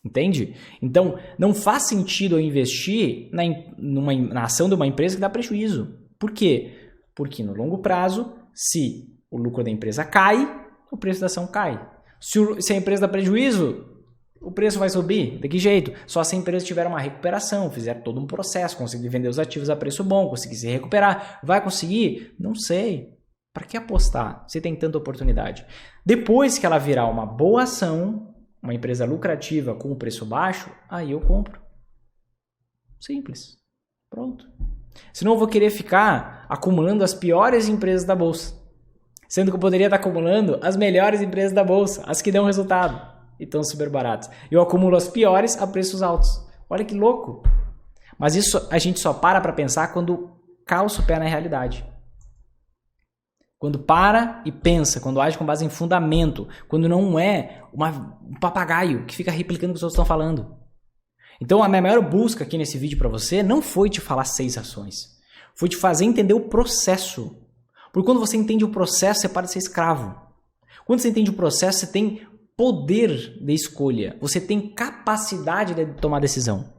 Entende? Então, não faz sentido eu investir na ação de uma empresa que dá prejuízo. Por quê? Porque no longo prazo, se o lucro da empresa cai, o preço da ação cai. Se a empresa dá prejuízo, o preço vai subir. De que jeito? Só se a empresa tiver uma recuperação, fizer todo um processo, conseguir vender os ativos a preço bom, conseguir se recuperar. Vai conseguir? Não sei. Para que apostar se tem tanta oportunidade? Depois que ela virar uma boa ação, uma empresa lucrativa com o preço baixo, aí eu compro. Simples. Pronto. Senão eu vou querer ficar acumulando as piores empresas da bolsa. Sendo que eu poderia estar acumulando as melhores empresas da bolsa, as que dão resultado e estão super baratas. Eu acumulo as piores a preços altos. Olha que louco. Mas isso a gente só para pensar quando calça o pé na realidade. Quando para e pensa, quando age com base em fundamento, quando não é um papagaio que fica replicando o que os outros estão falando. Então a minha maior busca aqui nesse vídeo para você não foi te falar 6 ações. Foi te fazer entender o processo. Porque quando você entende o processo, você para de ser escravo. Quando você entende o processo, você tem poder de escolha. Você tem capacidade de tomar decisão.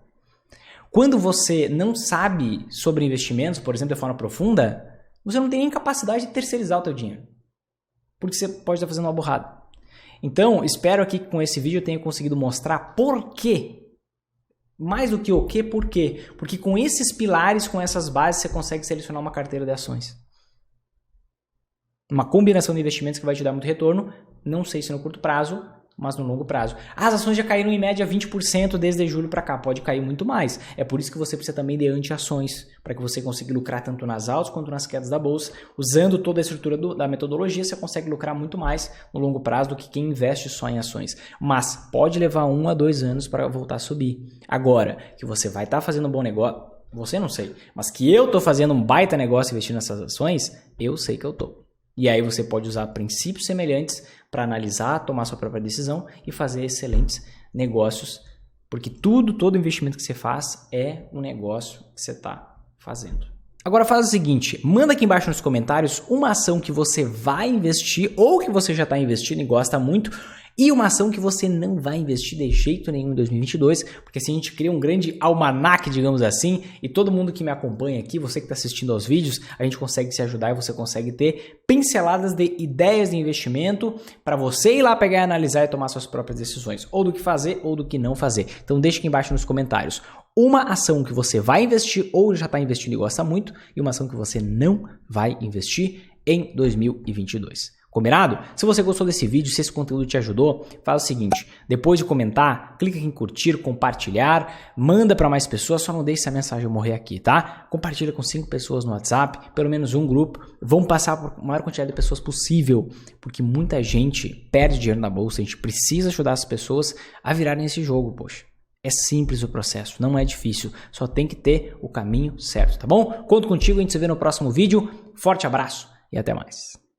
Quando você não sabe sobre investimentos, por exemplo, de forma profunda, você não tem nem capacidade de terceirizar o teu dinheiro. Porque você pode estar fazendo uma burrada. Então, espero aqui que com esse vídeo eu tenha conseguido mostrar por quê. Mais do que o quê, por quê? Porque com esses pilares, com essas bases, você consegue selecionar uma carteira de ações. Uma combinação de investimentos que vai te dar muito retorno, não sei se no curto prazo, mas no longo prazo. As ações já caíram em média 20% desde julho para cá, pode cair muito mais. É por isso que você precisa também de anti-ações, para que você consiga lucrar tanto nas altas quanto nas quedas da bolsa. Usando toda a estrutura da metodologia, você consegue lucrar muito mais no longo prazo do que quem investe só em ações. Mas pode levar 1 a 2 anos para voltar a subir. Agora, que você vai estar fazendo um bom negócio, você não sei, mas que eu estou fazendo um baita negócio investindo nessas ações, eu sei que eu estou. E aí você pode usar princípios semelhantes para analisar, tomar sua própria decisão e fazer excelentes negócios, porque todo investimento que você faz é um negócio que você está fazendo. Agora faz o seguinte, manda aqui embaixo nos comentários uma ação que você vai investir ou que você já está investindo e gosta muito, e uma ação que você não vai investir de jeito nenhum em 2022, porque assim a gente cria um grande almanaque, digamos assim, e todo mundo que me acompanha aqui, você que está assistindo aos vídeos, a gente consegue se ajudar e você consegue ter pinceladas de ideias de investimento para você ir lá pegar e analisar e tomar suas próprias decisões, ou do que fazer ou do que não fazer. Então deixa aqui embaixo nos comentários uma ação que você vai investir ou já está investindo e gosta muito, e uma ação que você não vai investir em 2022. Combinado? Se você gostou desse vídeo, se esse conteúdo te ajudou, faz o seguinte, depois de comentar, clica aqui em curtir, compartilhar, manda para mais pessoas, só não deixe essa mensagem morrer aqui, tá? Compartilha com 5 pessoas no WhatsApp, pelo menos um grupo, vamos passar por a maior quantidade de pessoas possível, porque muita gente perde dinheiro na bolsa, a gente precisa ajudar as pessoas a virarem esse jogo, poxa. É simples o processo, não é difícil, só tem que ter o caminho certo, tá bom? Conto contigo, a gente se vê no próximo vídeo, forte abraço e até mais.